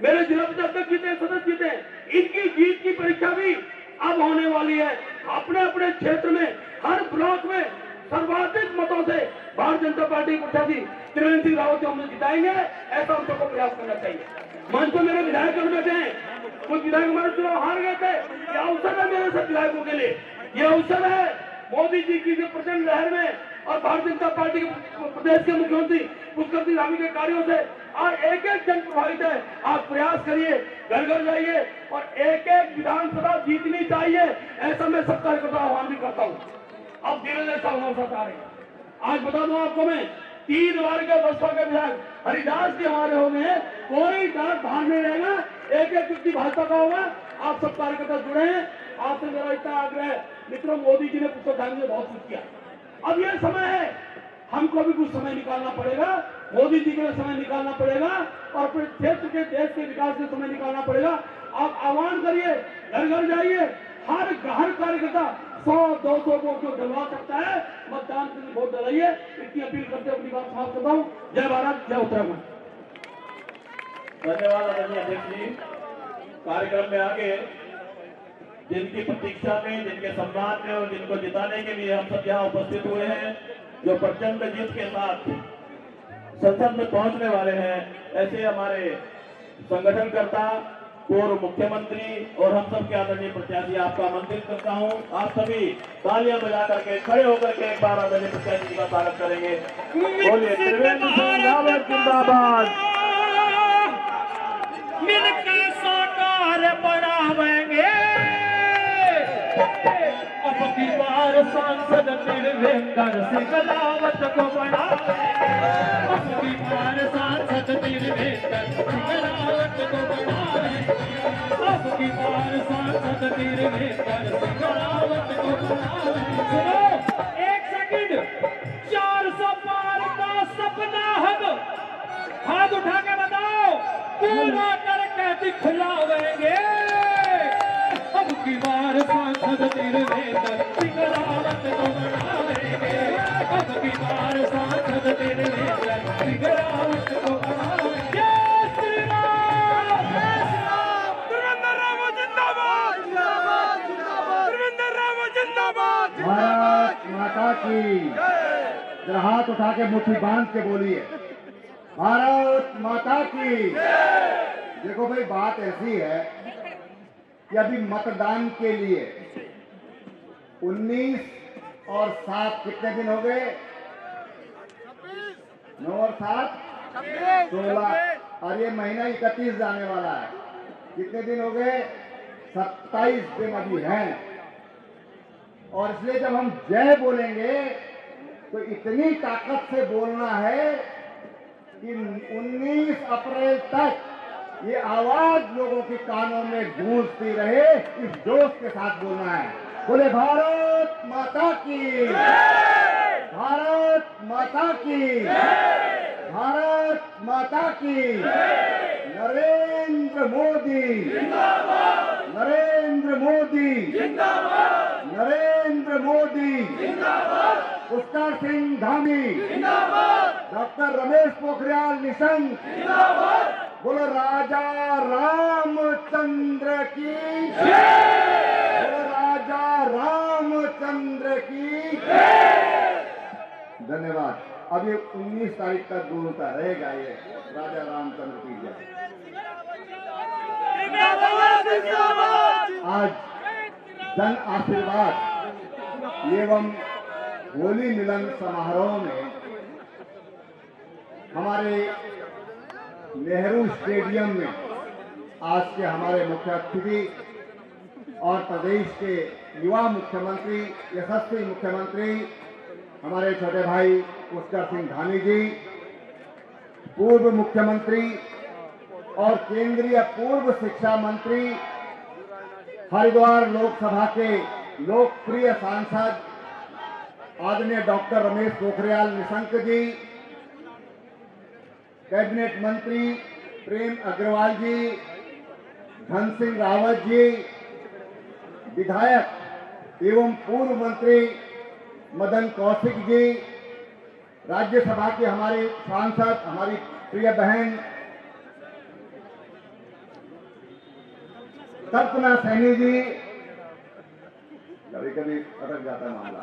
मेरे जिला अध्यक्ष जीते हैं, सदस्य जीते हैं, इनकी जीत की परीक्षा भी अब होने वाली है। अपने अपने क्षेत्र में हर ब्लॉक में सर्वाधिक मतों से भारतीय जनता पार्टी के प्रत्याशी त्रिवेंद्र सिंह रावत को हम जिताएंगे, ऐसा हम सबको प्रयास करना चाहिए। मंच पर मेरे विधायक बैठे हैं, कुछ विधायक हमारे चुनाव हार गए थे, ये अवसर है मेरे सब विधायकों के लिए, ये अवसर है मोदी जी की जो प्रचंड लहर में और भारतीय जनता पार्टी के प्रदेश के मुख्यमंत्री पुष्पेंद्र सिंह धामी के कार्यों से आज एक एक जन प्रभावित है। आप प्रयास करिए, घर घर जाइए और एक एक विधानसभा जीतनी चाहिए, ऐसा मैं सब कार्यकर्ता आह्वान भी करता हूँ। अब धीरे धीरे हमारे साथ आ रहे हैं। आज बता दूं आपको, मैं 3 बार के बसपा के विधायक हरिदास जी हमारे हो गए हैं, कोई डर बाहर नहीं रहेगा, एक एक व्यक्ति भाजपा का होगा। आप सब कार्यकर्ता जुड़े हैं, आपसे मेरा इतना आग्रह है। मित्रों, मोदी जी ने पुष्पेंद्र धामी ने बहुत कुछ किया, अब यह समय है हमको भी कुछ समय निकालना पड़ेगा, मोदी जी के लिए समय निकालना पड़ेगा और अपने क्षेत्र के देश के विकास के समय निकालना पड़ेगा। आप आह्वान करिए, घर घर जाइए, हर कार्यकर्ता 100-200 वोट जो डलवा सकता है, मतदान के लिए वोट डलाइए। इतनी अपील करते अपनी बात समाप्त करता हूँ। जय भारत, जय उत्तराखंड। धन्यवाद आदरणीय अध्यक्ष जी। कार्यक्रम में आगे जिनकी प्रतीक्षा में, जिनके सम्मान में और जिनको जिताने के लिए हम सब यहाँ उपस्थित हुए हैं, जो प्रचंड जीत के साथ संसद में पहुंचने वाले हैं, ऐसे हमारे संगठनकर्ता, पूर्व मुख्यमंत्री और हम सब के आदरणीय प्रत्याशी आपका आमंत्रित करता हूं। आप सभी तालियां बजा करके खड़े होकर के एक बार आदरणीय प्रत्याशी जी का स्वागत करेंगे। बोलिए त्रिवेंद्र सिंह रावत जिंदाबाद। मिलकर साकार बनावेंगे, अब की बार सांसद त्रिवेंद्र सिंह रावत को बनावेंगे, अब की बार सांसद त्रिवेंद्र सिंह रावत को बनावेंगे, अब की बार सांसद त्रिवेंद्र सिंह रावत को बनावेंगे। सुनो, 1 सेकंड, 400 पार का सपना हम हाथ उठा के बताओ, पूरा करके दिखलावेंगे, अब की बार सांसद त्रिवेंद्र सिंह रावत को बनावेंगे, अब की बार सांसद त्रिवेंद्र सिंह रावत को बनावेंगे। जय श्री राम, जय श्री राम। त्रिवेंद्र रावत जिंदाबाद, जिंदाबाद, जिंदाबाद। त्रिवेंद्र रावत जिंदाबाद। भारत माता की। जरा हाथ उठा के मुट्ठी बांध के बोलिए, भारत माता की। देखो भाई, बात ऐसी है कि अभी मतदान के लिए 19 और 7 कितने दिन हो गए? 9 और 7 16, और ये महीना 31 जाने वाला है। कितने दिन हो गए? 27 दिन अभी हैं। और इसलिए जब हम जय बोलेंगे तो इतनी ताकत से बोलना है कि 19 अप्रैल तक ये आवाज लोगों के कानों में गूंजती रहे। इस जोश के साथ बोलना है। बोले भारत माता की, भारत माता की, भारत माता की। नरेंद्र मोदी जिंदाबाद, नरेंद्र मोदी जिंदाबाद, नरेंद्र मोदी जिंदाबाद, पुष्कर सिंह धामी जिंदाबाद, डॉक्टर रमेश पोखरियाल निशंक जिंदाबाद। बोलो राजा रामचंद्र की जय, बोलो राजा रामचंद्र की जय। धन्यवाद। अब ये 19 तारीख तक गूंजता रहेगा ये राजा रामचंद्र की जय। आज जन आशीर्वाद एवं होली मिलन समारोह में हमारे नेहरू स्टेडियम में आज के हमारे मुख्य अतिथि और प्रदेश के युवा मुख्यमंत्री, यशस्वी मुख्यमंत्री हमारे छोटे भाई पुष्कर सिंह धामी जी, पूर्व मुख्यमंत्री और केंद्रीय पूर्व शिक्षा मंत्री, हरिद्वार लोकसभा के लोकप्रिय सांसद आदरणीय डॉक्टर रमेश पोखरियाल निशंक जी, कैबिनेट मंत्री प्रेम अग्रवाल जी, धन सिंह रावत जी, विधायक एवं पूर्व मंत्री मदन कौशिक जी, राज्यसभा के हमारे सांसद, हमारी प्रिय बहन कल्पना सैनी जी। कभी कभी अटक जाता है मामला,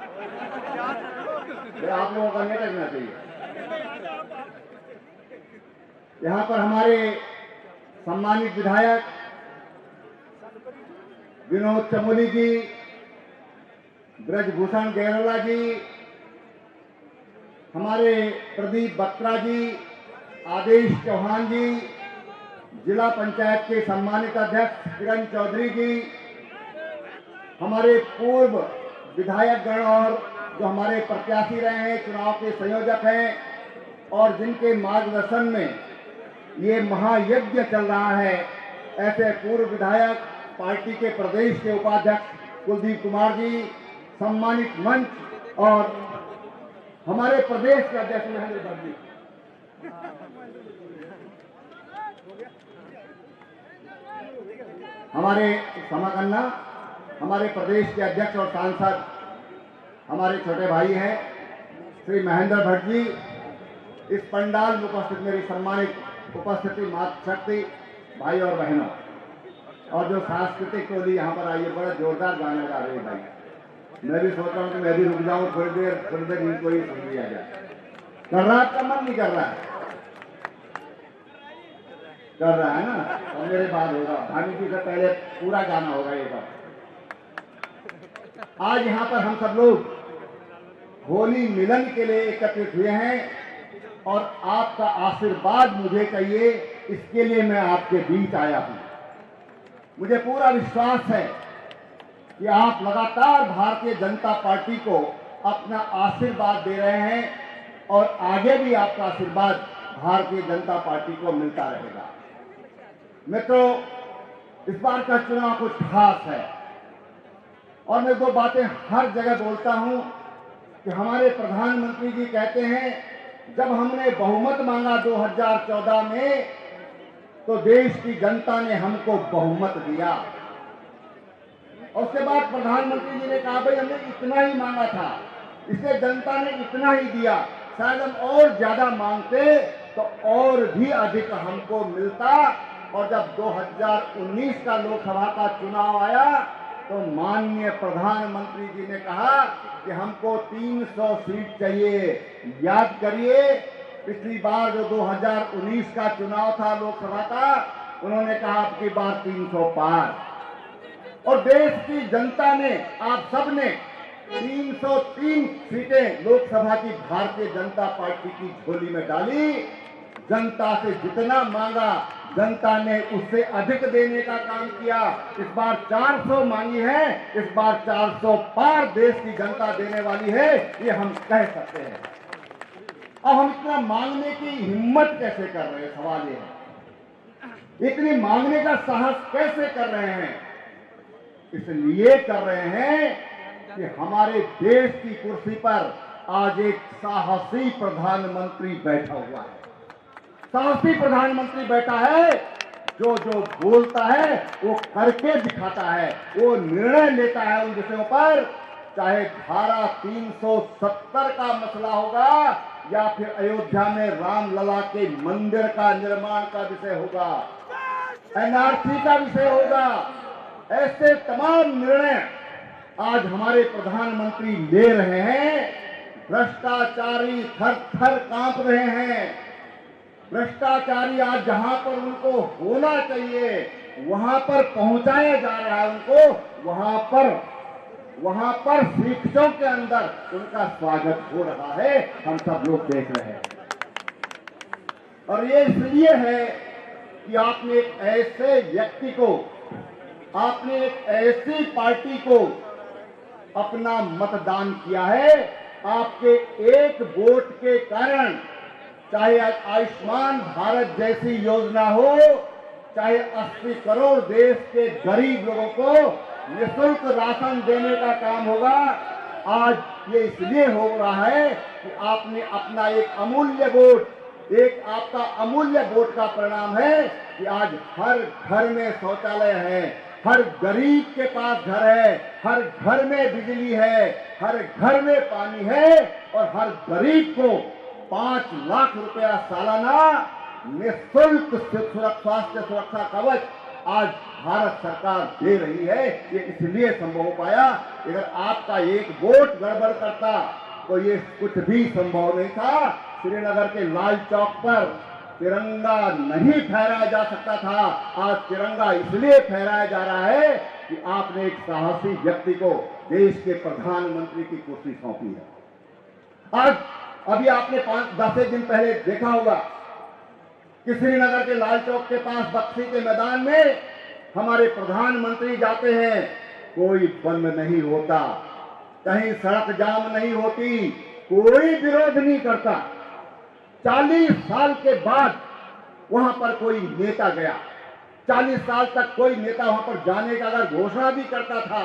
आप लोगों का नहीं अटकना चाहिए। यहाँ पर हमारे सम्मानित विधायक विनोद चमोली जी, ब्रजभूषण गैरोला जी, हमारे प्रदीप बत्रा जी, आदेश चौहान जी, जिला पंचायत के सम्मानित अध्यक्ष किरण चौधरी जी, हमारे पूर्व विधायक गण और जो हमारे प्रत्याशी रहे हैं, चुनाव के संयोजक हैं और जिनके मार्गदर्शन में ये महायज्ञ चल रहा है, ऐसे पूर्व विधायक, पार्टी के प्रदेश के उपाध्यक्ष कुलदीप कुमार जी, सम्मानित मंच और हमारे प्रदेश के अध्यक्ष महेंद्र भट्ट जी। हमारे क्षमा करना, हमारे प्रदेश के अध्यक्ष और सांसद हमारे छोटे भाई हैं श्री महेंद्र भट्ट जी। इस पंडाल में उपस्थित मेरी सम्मानित उपस्थिति मातृशक्ति भाई और बहनों, और जो सांस्कृतिक टोली यहाँ पर आई है, बड़ा जोरदार गाना गा रही है भाई। मैं भी सोच रहा हूँ कि मैं भी रुक जाऊँ थोड़ी देर इनको ही सुन लिया जाए। कर रहा आपका मन नहीं कर रहा है? कर रहा है ना? और मेरे बाद होगा, धामी जी से पहले पूरा गाना होगा ये बात। आज यहाँ पर हम सब लोग होली मिलन के लिए एकत्रित हुए हैं और आपका आशीर्वाद मुझे चाहिए, इसके लिए मैं आपके बीच आया हूं। मुझे पूरा विश्वास है कि आप लगातार भारतीय जनता पार्टी को अपना आशीर्वाद दे रहे हैं और आगे भी आपका आशीर्वाद भारतीय जनता पार्टी को मिलता रहेगा। मित्रों, इस बार का चुनाव कुछ खास है और मैं दो बातें हर जगह बोलता हूं कि हमारे प्रधानमंत्री जी कहते हैं, जब हमने बहुमत मांगा 2014 में तो देश की जनता ने हमको बहुमत दिया। और उसके बाद प्रधानमंत्री जी ने कहा, भाई हमने इतना ही मांगा था, इसलिए जनता ने इतना ही दिया, शायद हम और ज्यादा मांगते तो और भी अधिक हमको मिलता। और जब 2019 का लोकसभा का चुनाव आया तो माननीय प्रधानमंत्री जी ने कहा कि हमको 300 सीट चाहिए। याद करिए, पिछली बार जो 2019 का चुनाव था लोकसभा का, उन्होंने कहा अब की बार 300 पार। और देश की जनता ने, आप सब ने 303 सीटें लोकसभा की भारतीय जनता पार्टी की झोली में डाली। जनता से जितना मांगा जनता ने उससे अधिक देने का काम किया। इस बार 400 मांगी है, इस बार 400 पार देश की जनता देने वाली है, ये हम कह सकते हैं। अब हम इतना मांगने की हिम्मत कैसे कर रहे हैं, सवाल ये है। इतनी मांगने का साहस कैसे कर रहे हैं? इसलिए कर रहे हैं कि हमारे देश की कुर्सी पर आज एक साहसी प्रधानमंत्री बैठा हुआ है। साहसी प्रधानमंत्री बैठा है जो बोलता है वो करके दिखाता है, वो निर्णय लेता है उन विषयों पर, चाहे धारा 370 का मसला होगा या फिर अयोध्या में रामलला के मंदिर का निर्माण का विषय होगा, एनआरसी का विषय होगा। ऐसे तमाम निर्णय आज हमारे प्रधानमंत्री ले रहे हैं। भ्रष्टाचारी थर थर कांप रहे हैं। भ्रष्टाचारी आज जहां पर उनको होना चाहिए वहां पर पहुंचाया जा रहा है उनको, वहां पर शिक्षकों के अंदर उनका स्वागत हो रहा है, हम सब लोग देख रहे हैं। और ये इसलिए है कि आपने एक ऐसे व्यक्ति को, आपने एक ऐसी पार्टी को अपना मतदान किया है। आपके एक वोट के कारण, चाहे आयुष्मान भारत जैसी योजना हो, चाहे 80 करोड़ देश के गरीब लोगों को निःशुल्क राशन देने का काम होगा, आज ये इसलिए हो रहा है कि आपने अपना एक अमूल्य वोट, एक आपका अमूल्य वोट का परिणाम है कि आज हर घर में शौचालय है, हर गरीब के पास घर है, हर घर में बिजली है, हर घर में पानी है और हर गरीब को 5 लाख रुपया सालाना निःशुल्क स्वास्थ्य सुरक्षा कवच आज भारत सरकार दे रही है। ये इसलिए संभव हो पाया। अगर आपका एक वोट गड़बड़ करता तो ये कुछ भी संभव नहीं था। श्रीनगर के लाल चौक पर तिरंगा नहीं फहराया जा सकता था। आज तिरंगा इसलिए फहराया जा रहा है कि आपने एक साहसी व्यक्ति को देश के प्रधानमंत्री की कुर्सी सौंपी है। आज अभी आपने 10 दिन पहले देखा होगा कि श्रीनगर के लाल चौक के पास बक्सी के मैदान में हमारे प्रधानमंत्री जाते हैं, कोई बंद नहीं होता, कहीं सड़क जाम नहीं होती, कोई विरोध नहीं करता। 40 साल के बाद वहां पर कोई नेता गया, 40 साल तक कोई नेता वहां पर जाने का अगर घोषणा भी करता था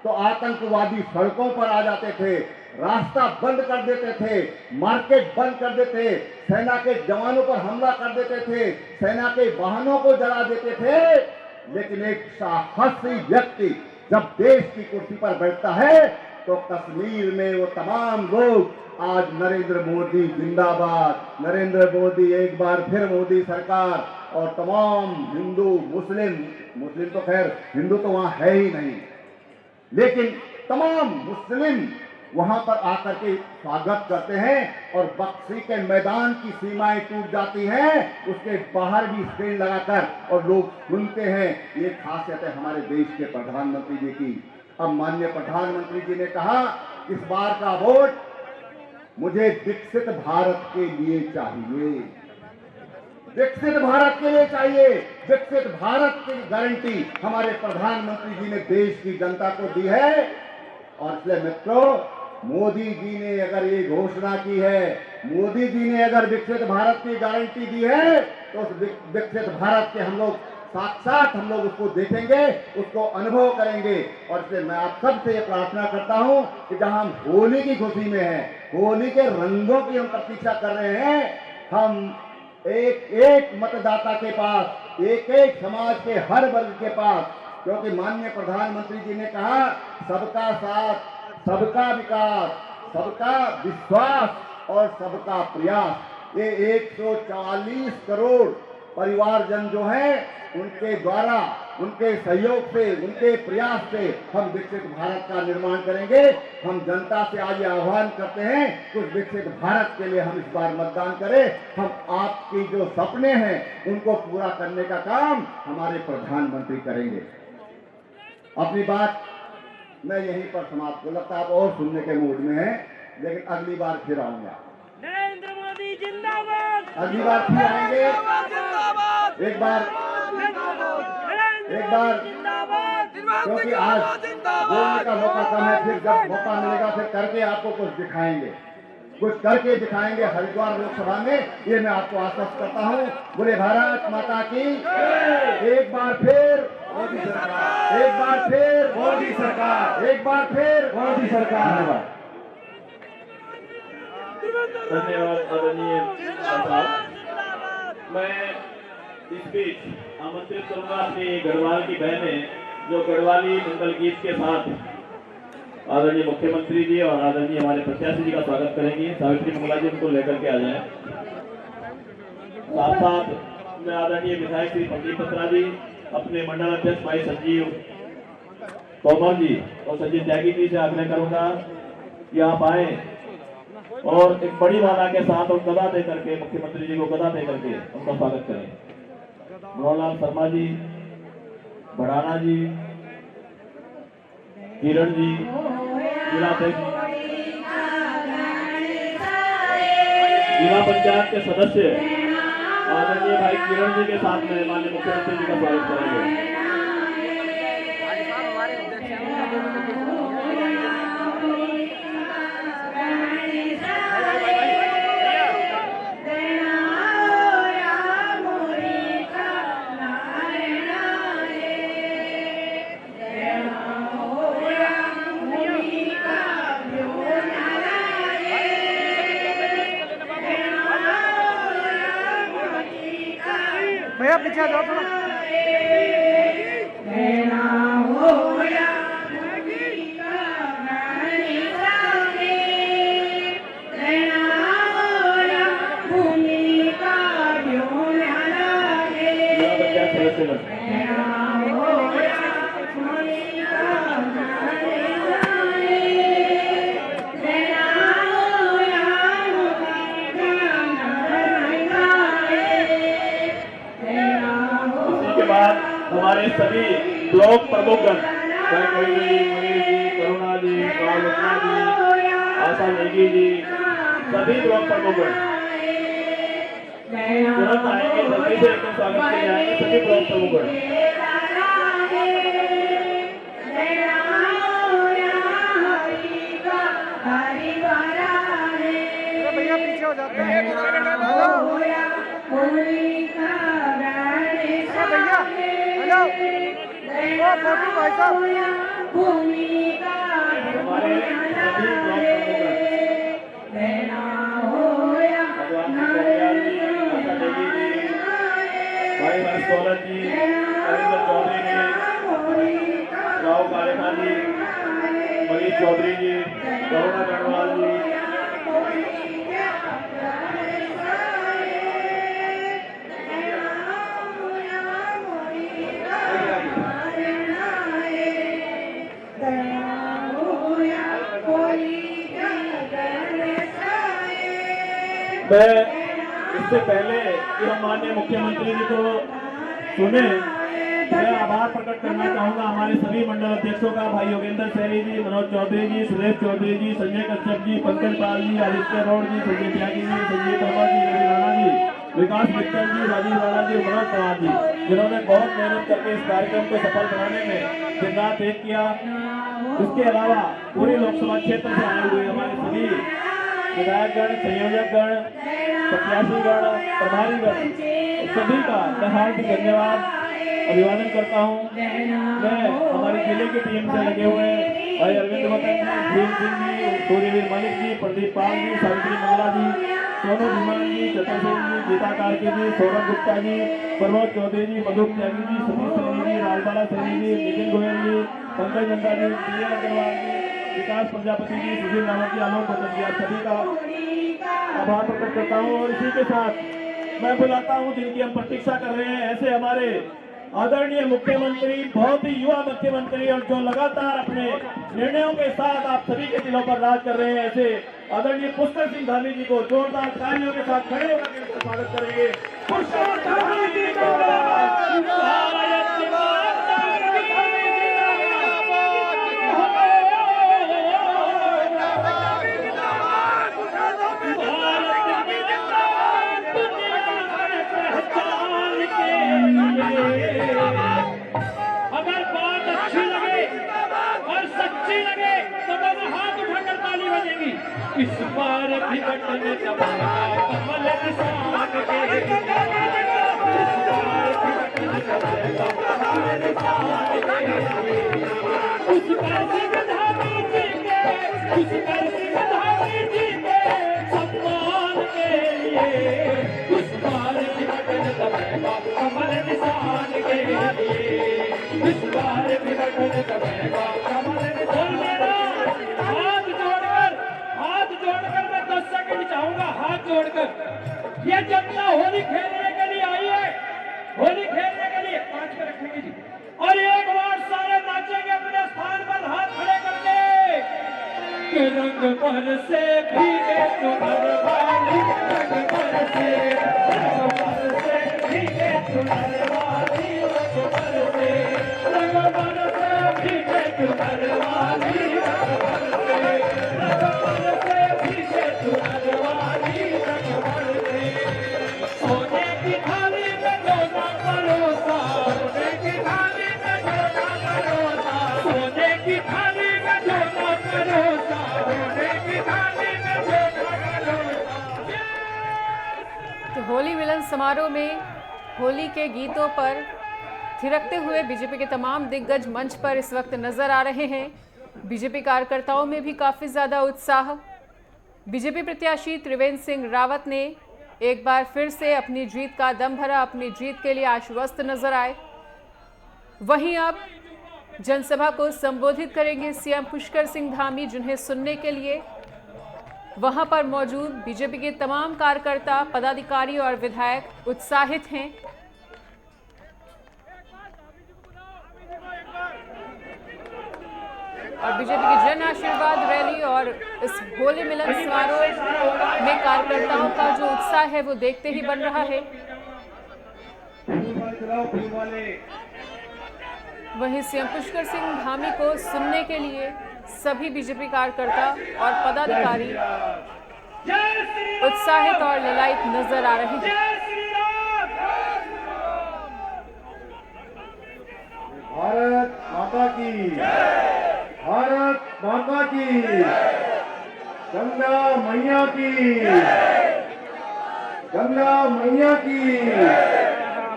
तो आतंकवादी सड़कों पर आ जाते थे, रास्ता बंद कर देते थे, मार्केट बंद कर देते, सेना के जवानों पर हमला कर देते थे, सेना के वाहनों को जला देते थे। लेकिन एक साहसी व्यक्ति जब देश की कुर्सी पर बैठता है तो कश्मीर में वो तमाम लोग, आज नरेंद्र मोदी जिंदाबाद, नरेंद्र मोदी एक बार फिर मोदी सरकार, और तमाम हिंदू मुस्लिम तो खैर हिंदू तो वहां है ही नहीं, लेकिन तमाम मुस्लिम वहां पर आकर के स्वागत करते हैं और बक्सी के मैदान की सीमाएं टूट जाती हैं, उसके बाहर भी स्क्रीन लगाकर और लोग सुनते हैं। ये खासियत है हमारे देश के प्रधानमंत्री जी की। अब माननीय प्रधानमंत्री जी ने कहा इस बार का वोट मुझे विकसित भारत के लिए चाहिए, विकसित भारत के लिए चाहिए। विकसित भारत की गारंटी हमारे प्रधानमंत्री जी ने देश की जनता को दी है। और इसलिए मित्रों, मोदी जी ने अगर ये घोषणा की है, मोदी जी ने अगर विकसित भारत की गारंटी दी है, तो उस विकसित भारत के हम लोग साक्षात हम लोग उसको देखेंगे, उसको अनुभव करेंगे। और इसलिए मैं आप सबसे ये प्रार्थना करता हूं कि जहां हम होली की खुशी में हैं, होली के रंगों की हम प्रतीक्षा कर रहे हैं, हम एक एक मतदाता के पास, एक एक समाज के हर वर्ग के पास, क्योंकि माननीय प्रधानमंत्री जी ने कहा सबका साथ, सबका विकास, सबका विश्वास और सबका प्रयास। ये 140 करोड़ परिवारजन जो है उनके द्वारा, उनके सहयोग से, उनके प्रयास से हम विकसित भारत का निर्माण करेंगे। हम जनता से आज आह्वान करते हैं कि उस विकसित भारत के लिए हम इस बार मतदान करें। हम आपकी जो सपने हैं उनको पूरा करने का काम हमारे प्रधानमंत्री करेंगे। अपनी बात मैं यहीं पर समाप्त कर, लगता है आप और सुनने के मूड में हैं, लेकिन अगली बार फिर आऊंगा। नरेंद्र मोदी जिंदाबाद, अगली बार फिर आएंगे। एक बार क्योंकि आज बोलने का मौका कम है, फिर जब मौका मिलेगा फिर करके आपको कुछ दिखाएंगे, कुछ करके दिखाएंगे हरिद्वार लोकसभा में, ये मैं आपको आश्वस्त करता हूँ। बोले भारत माता की, एक बार फिर मोदी सरकार, एक बार फिर मोदी सरकार, एक बार फिर मोदी सरकार। धन्यवाद आदरणीय साहब। मैं इस बीच आमंत्रित करूंगा अपनी गढ़वाल की बहनें जो गढ़वाली मंगल गीत के साथ आदरणीय मुख्यमंत्री जी और आदरणीय हमारे प्रत्याशी जी का स्वागत करेंगी। सावित्री मंगला जी उनको लेकर के आ जाएं। साथ साथ मैं आदरणीय विधायक श्री प्रदीप बत्रा जी, अपने मंडल अध्यक्ष भाई संजीव तोमर जी और संजीव त्यागी जी से आग्रह करूंगा कि आप आए और एक बड़ी माला के साथ और गदा दे करके मुख्यमंत्री जी को गदा दे करके उनका स्वागत करें। मनोहरलाल शर्मा जी, भड़ाना जी, किरण जी, जिलाध्यक्ष, जिला पंचायत के सदस्य आदरणीय भाई किरण जी के साथ में माननीय मुख्यमंत्री जी का स्वागत करेंगे। भैया पीछे जाओ थोड़ा। हमारे सभी ब्लॉक प्रमुखगण, मनीष जी, करुणा जी, कालुकना जी, आशा नेगी जी, सभी ब्लॉक प्रमुखगण तुरंत आएंगे, जल्दी से एकदम स्वागत किए जाएंगे सभी ब्लॉक प्रमुखगण। भैया पीछे हो जाते हैं। भैया फोटो भाई साहब। हमारे सभी ब्लॉक भाई हर्ष दौलत जी, अरिंदर चौधरी जी, राव कालेखा जी, मनीष चौधरी जी, करुणा गढ़वाल जी, मैं इससे पहले कि हम माननीय मुख्यमंत्री जी को सुने, मैं आभार प्रकट करना चाहूंगा हमारे सभी मंडल अध्यक्षों का, भाई योगेंद्र सैनी जी, मनोज चौधरी जी, सुरेश चौधरी जी, संजय कश्यप जी, पंकज पाल जी, आदित्य रौड़ जी, संजय त्यागी जी, संजय तोमर जी, रवि राणा जी, विकास मित्तल जी, राजीव राणा जी, मनोज पवार जी, जिन्होंने बहुत मेहनत करके इस कार्यक्रम को सफल बनाने में दिन रात एक किया। इसके अलावा पूरे लोकसभा क्षेत्र से आए हुए हमारे सभी विधायकगण, संयोजकगण, प्रत्याशीगण, प्रभारीगण, सभी का मैं हार्दिक धन्यवाद अभिवादन करता हूं। मैं हमारी जिले की टीम से लगे हुए भाई अरविंद वतन जी, भीम सिंह जी, सूर्यवीर मलिक जी, प्रदीप पाल जी, सावित्री मंगला जी, सोनू धीमान जी, चतुर्सेन जी, गीता कार्की जी, सौरभ गुप्ता जी, प्रमोद चौधरी जी, मधु त्यागी जी, सतीश सैनी जी, राजबाला सैनी जी, नितिन गोयल जी, पंकज नंदा जी, प्रिया अग्रवाल जी, विकास प्रजापति जी, सुधीर नावत जी, आलोक गौतम जी, आप सभी का आभार प्रकट करता हूँ। और इसी के साथ मैं बुलाता हूं जिनकी हम प्रतीक्षा कर रहे हैं। ऐसे हमारे आदरणीय मुख्यमंत्री, बहुत ही युवा मुख्यमंत्री और जो लगातार अपने निर्णयों के साथ आप सभी के दिलों पर राज कर रहे हैं, ऐसे आदरणीय पुष्कर सिंह धामी जी को जोरदार तालियों के साथ खड़े होकर के उनका स्वागत करेंगे। पुष्कर धामी जी को अगर बात अच्छी लगे और सच्ची लगे तो दोनों हाथ उठाकर ताली बजेगी। इस बार भी बटन दबाया कमल निशान के, इस बार भी बटन दबाया कमल निशान के। उस पर सिंह धामी जी के, उस पर सिंह धामी जी के सम्मान के लिए उस बार भी बटन दबाया कमल निशान के लिए, इस बार भी बटन दबाया कमल निशान के लिए। हाथ जोड़कर मैं 10 सेकंड चाहूंगा, हाथ जोड़कर। ये जनता होली खेलने के लिए आई है, होली खेलने के लिए 5 पे रखेंगे जी, और एक बार सारे नाचेंगे अपने स्थान पर हाथ खड़े करके। कि रंग पर से भीगे चुनर वाली, रंग पर से भीगे चुनर वाली, रंग पर से भीगे चुनर वाली, रंग पर से भीगे चुनर वाली, रंग पर से। सोने की थाली में सोना परोसा, सोने की थाली में सोना परोसा, सोने की थाली में सोना परोसा, सोने की थाली में सोना परोसा। तो होली मिलन समारोह में होली के गीतों पर थिरकते हुए बीजेपी के तमाम दिग्गज मंच पर इस वक्त नजर आ रहे हैं। बीजेपी कार्यकर्ताओं में भी काफ़ी ज़्यादा उत्साह। बीजेपी प्रत्याशी त्रिवेंद्र सिंह रावत ने एक बार फिर से अपनी जीत का दम भरा, अपनी जीत के लिए आश्वस्त नजर आए। वहीं अब जनसभा को संबोधित करेंगे सीएम पुष्कर सिंह धामी, जिन्हें सुनने के लिए वहां पर मौजूद बीजेपी के तमाम कार्यकर्ता, पदाधिकारी और विधायक उत्साहित हैं। और बीजेपी की जन आशीर्वाद रैली और इस होली मिलन समारोह में कार्यकर्ताओं का जो उत्साह है वो देखते ही बन रहा है। वहीं सीएम पुष्कर सिंह धामी को सुनने के लिए सभी बीजेपी कार्यकर्ता और पदाधिकारी उत्साहित और ललायित नजर आ रहे हैं। भारत माता की, भारत माता की, गंगा मैया की, गंगा मैया की,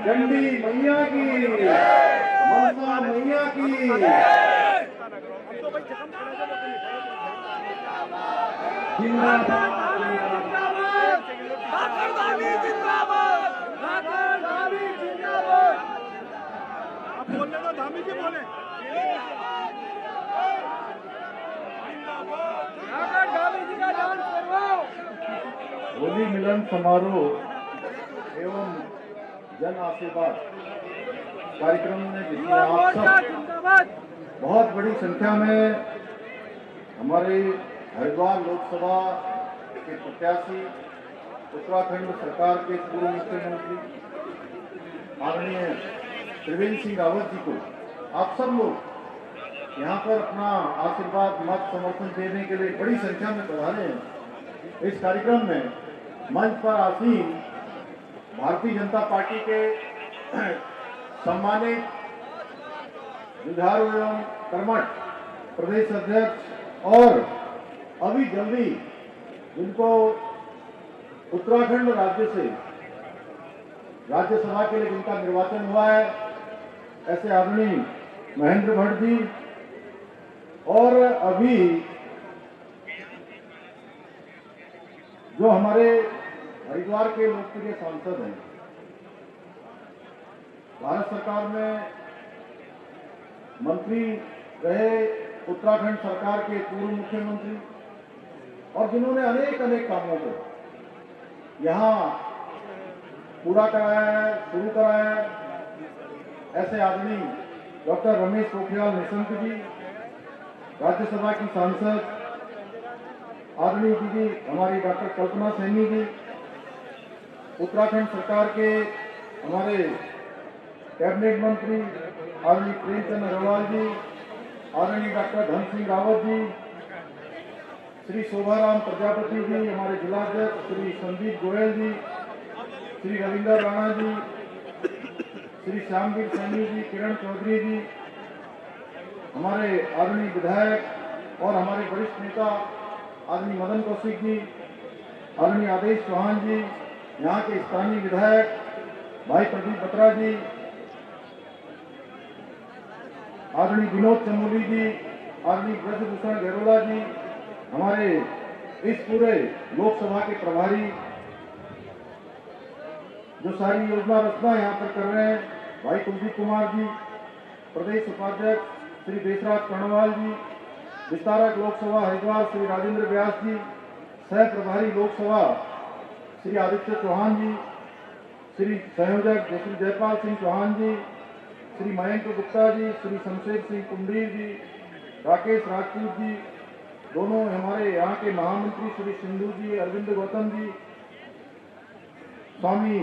चंडी मैया की, मनसा मैया की। धामी जी बोले होली मिलन समारोह एवं जन आशीर्वाद कार्यक्रम में जिसमें आप सब बहुत बड़ी संख्या में हमारे हरिद्वार लोकसभा के प्रत्याशी, उत्तराखंड सरकार के पूर्व मुख्यमंत्री आदरणीय त्रिवेंद्र सिंह रावत जी को आप सब लोग यहाँ पर अपना आशीर्वाद, मत, समर्थन देने के लिए बड़ी संख्या में पधारे हैं। इस कार्यक्रम में मंच पर आसीन भारतीय जनता पार्टी के सम्मानित जुझारू एवं कर्मठ प्रदेश अध्यक्ष और अभी जल्दी जिनको उत्तराखंड राज्य से राज्यसभा के लिए जिनका निर्वाचन हुआ है, ऐसे आदरणीय महेंद्र भट्ट जी, और अभी जो हमारे हरिद्वार के लोकप्रिय सांसद हैं, भारत सरकार में मंत्री रहे, उत्तराखंड सरकार के पूर्व मुख्यमंत्री, और जिन्होंने अनेक कामों को यहाँ पूरा कराया है, शुरू कराया है, ऐसे आदमी डॉक्टर रमेश पोखरियाल निशंक जी, राज्यसभा की सांसद आदरणीय दीदी हमारी डॉक्टर कल्पना सैनी जी, उत्तराखंड सरकार के हमारे कैबिनेट मंत्री आदरणीय प्रेमचंद अग्रवाल जी, आदरणीय डॉक्टर धन सिंह रावत जी, श्री शोभाराम प्रजापति जी, हमारे जिलाध्यक्ष श्री संदीप गोयल जी, श्री रविंदर राणा जी, श्री श्यामवीर सैनी जी, किरण चौधरी जी, हमारे आदरणीय विधायक और हमारे वरिष्ठ नेता आदरणीय मदन कौशिक जी, आदरणीय आदेश चौहान जी, यहाँ के स्थानीय विधायक भाई प्रदीप बत्रा जी, आदरणीय विनोद चमोली जी, आदरणीय ब्रजभूषण गहरोला जी, हमारे इस पूरे लोकसभा के प्रभारी जो सारी योजना रचना यहाँ पर कर रहे हैं, भाई कुलदीप कुमार जी, प्रदेश उपाध्यक्ष श्री देशराज कर्णवाल जी, विस्तारक लोकसभा हरिद्वार श्री राजेंद्र व्यास जी, सह प्रभारी लोकसभा श्री आदित्य चौहान जी, श्री संयोजक श्री जयपाल सिंह चौहान जी, श्री मयंक गुप्ता जी, श्री शमशेर सिंह कुंडीर जी, राकेश राजपूत जी, दोनों हमारे यहाँ के महामंत्री श्री सिंधु जी, अरविंद गौतम जी, स्वामी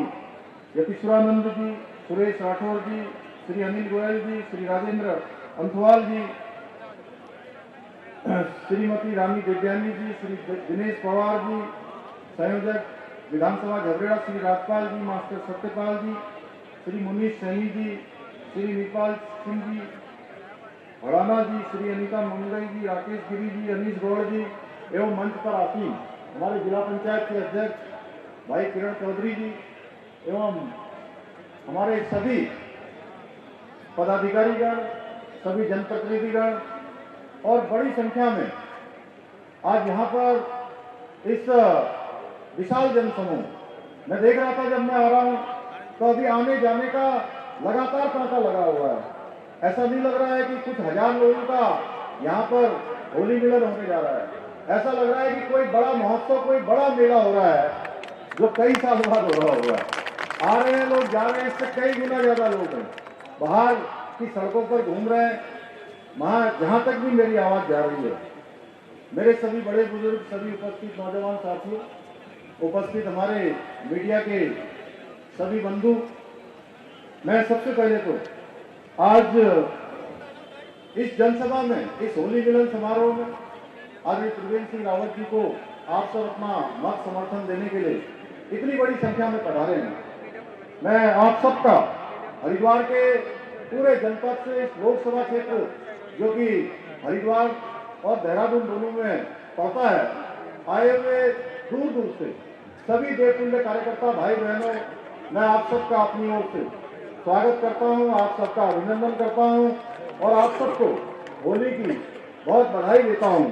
यतीश्वरानंद जी, सुरेश राठौर जी, श्री अनिल गोयल जी, श्री राजेंद्र अंथवाल जी, श्रीमती रानी देवयानी जी, श्री दिनेश पवार जी, संयोजक विधानसभा झबरेड़ा श्री राजपाल जी, मास्टर सत्यपाल जी, श्री मुनीश सैनी जी, श्री निपाल सिंह जी, हड़ाना जी, श्री अनिता मंगई जी, राकेश गिरी जी, अनीश गौड़ जी एवं मंच पर आसीन हमारे जिला पंचायत के अध्यक्ष भाई किरण चौधरी जी एवं हमारे सभी पदाधिकारीगण, सभी जनप्रतिनिधिगण और बड़ी संख्या में आज यहाँ पर इस विशाल जनसमूह मैं देख रहा था जब मैं आ रहा हूँ तो अभी आने जाने का लगातार तांता लगा हुआ है। ऐसा नहीं लग रहा है कि कुछ हजार लोगों का यहाँ पर होली मिलन होने जा रहा है। ऐसा लग रहा है कि कोई बड़ा महोत्सव, कोई बड़ा मेला हो रहा है जो कई साल बाद हो रहा होगा। आ रहे हैं लोग, जा रहे हैं, इससे कई गुना ज्यादा लोग हैं, बाहर की सड़कों पर घूम रहे हैं। वहां जहां तक भी मेरी आवाज जा रही है, मेरे सभी बड़े बुजुर्ग, सभी उपस्थित नौजवान साथियों, उपस्थित हमारे मीडिया के सभी बंधु, मैं सबसे पहले तो आज इस जनसभा में, इस होली मिलन समारोह में आदरणीय त्रिवेंद्र सिंह रावत जी को आप सब अपना मत समर्थन देने के लिए इतनी बड़ी संख्या में पधारे हैं। मैं आप सबका हरिद्वार के पूरे जनपद से इस लोकसभा क्षेत्र जो कि हरिद्वार और देहरादून दोनों में पड़ता है, आए हुए दूर दूर से सभी देवतुल्य कार्यकर्ता भाई बहनों, मैं आप सबका अपनी ओर से स्वागत करता हूं, आप सबका अभिनंदन करता हूं और आप सबको होली की बहुत बधाई देता हूं।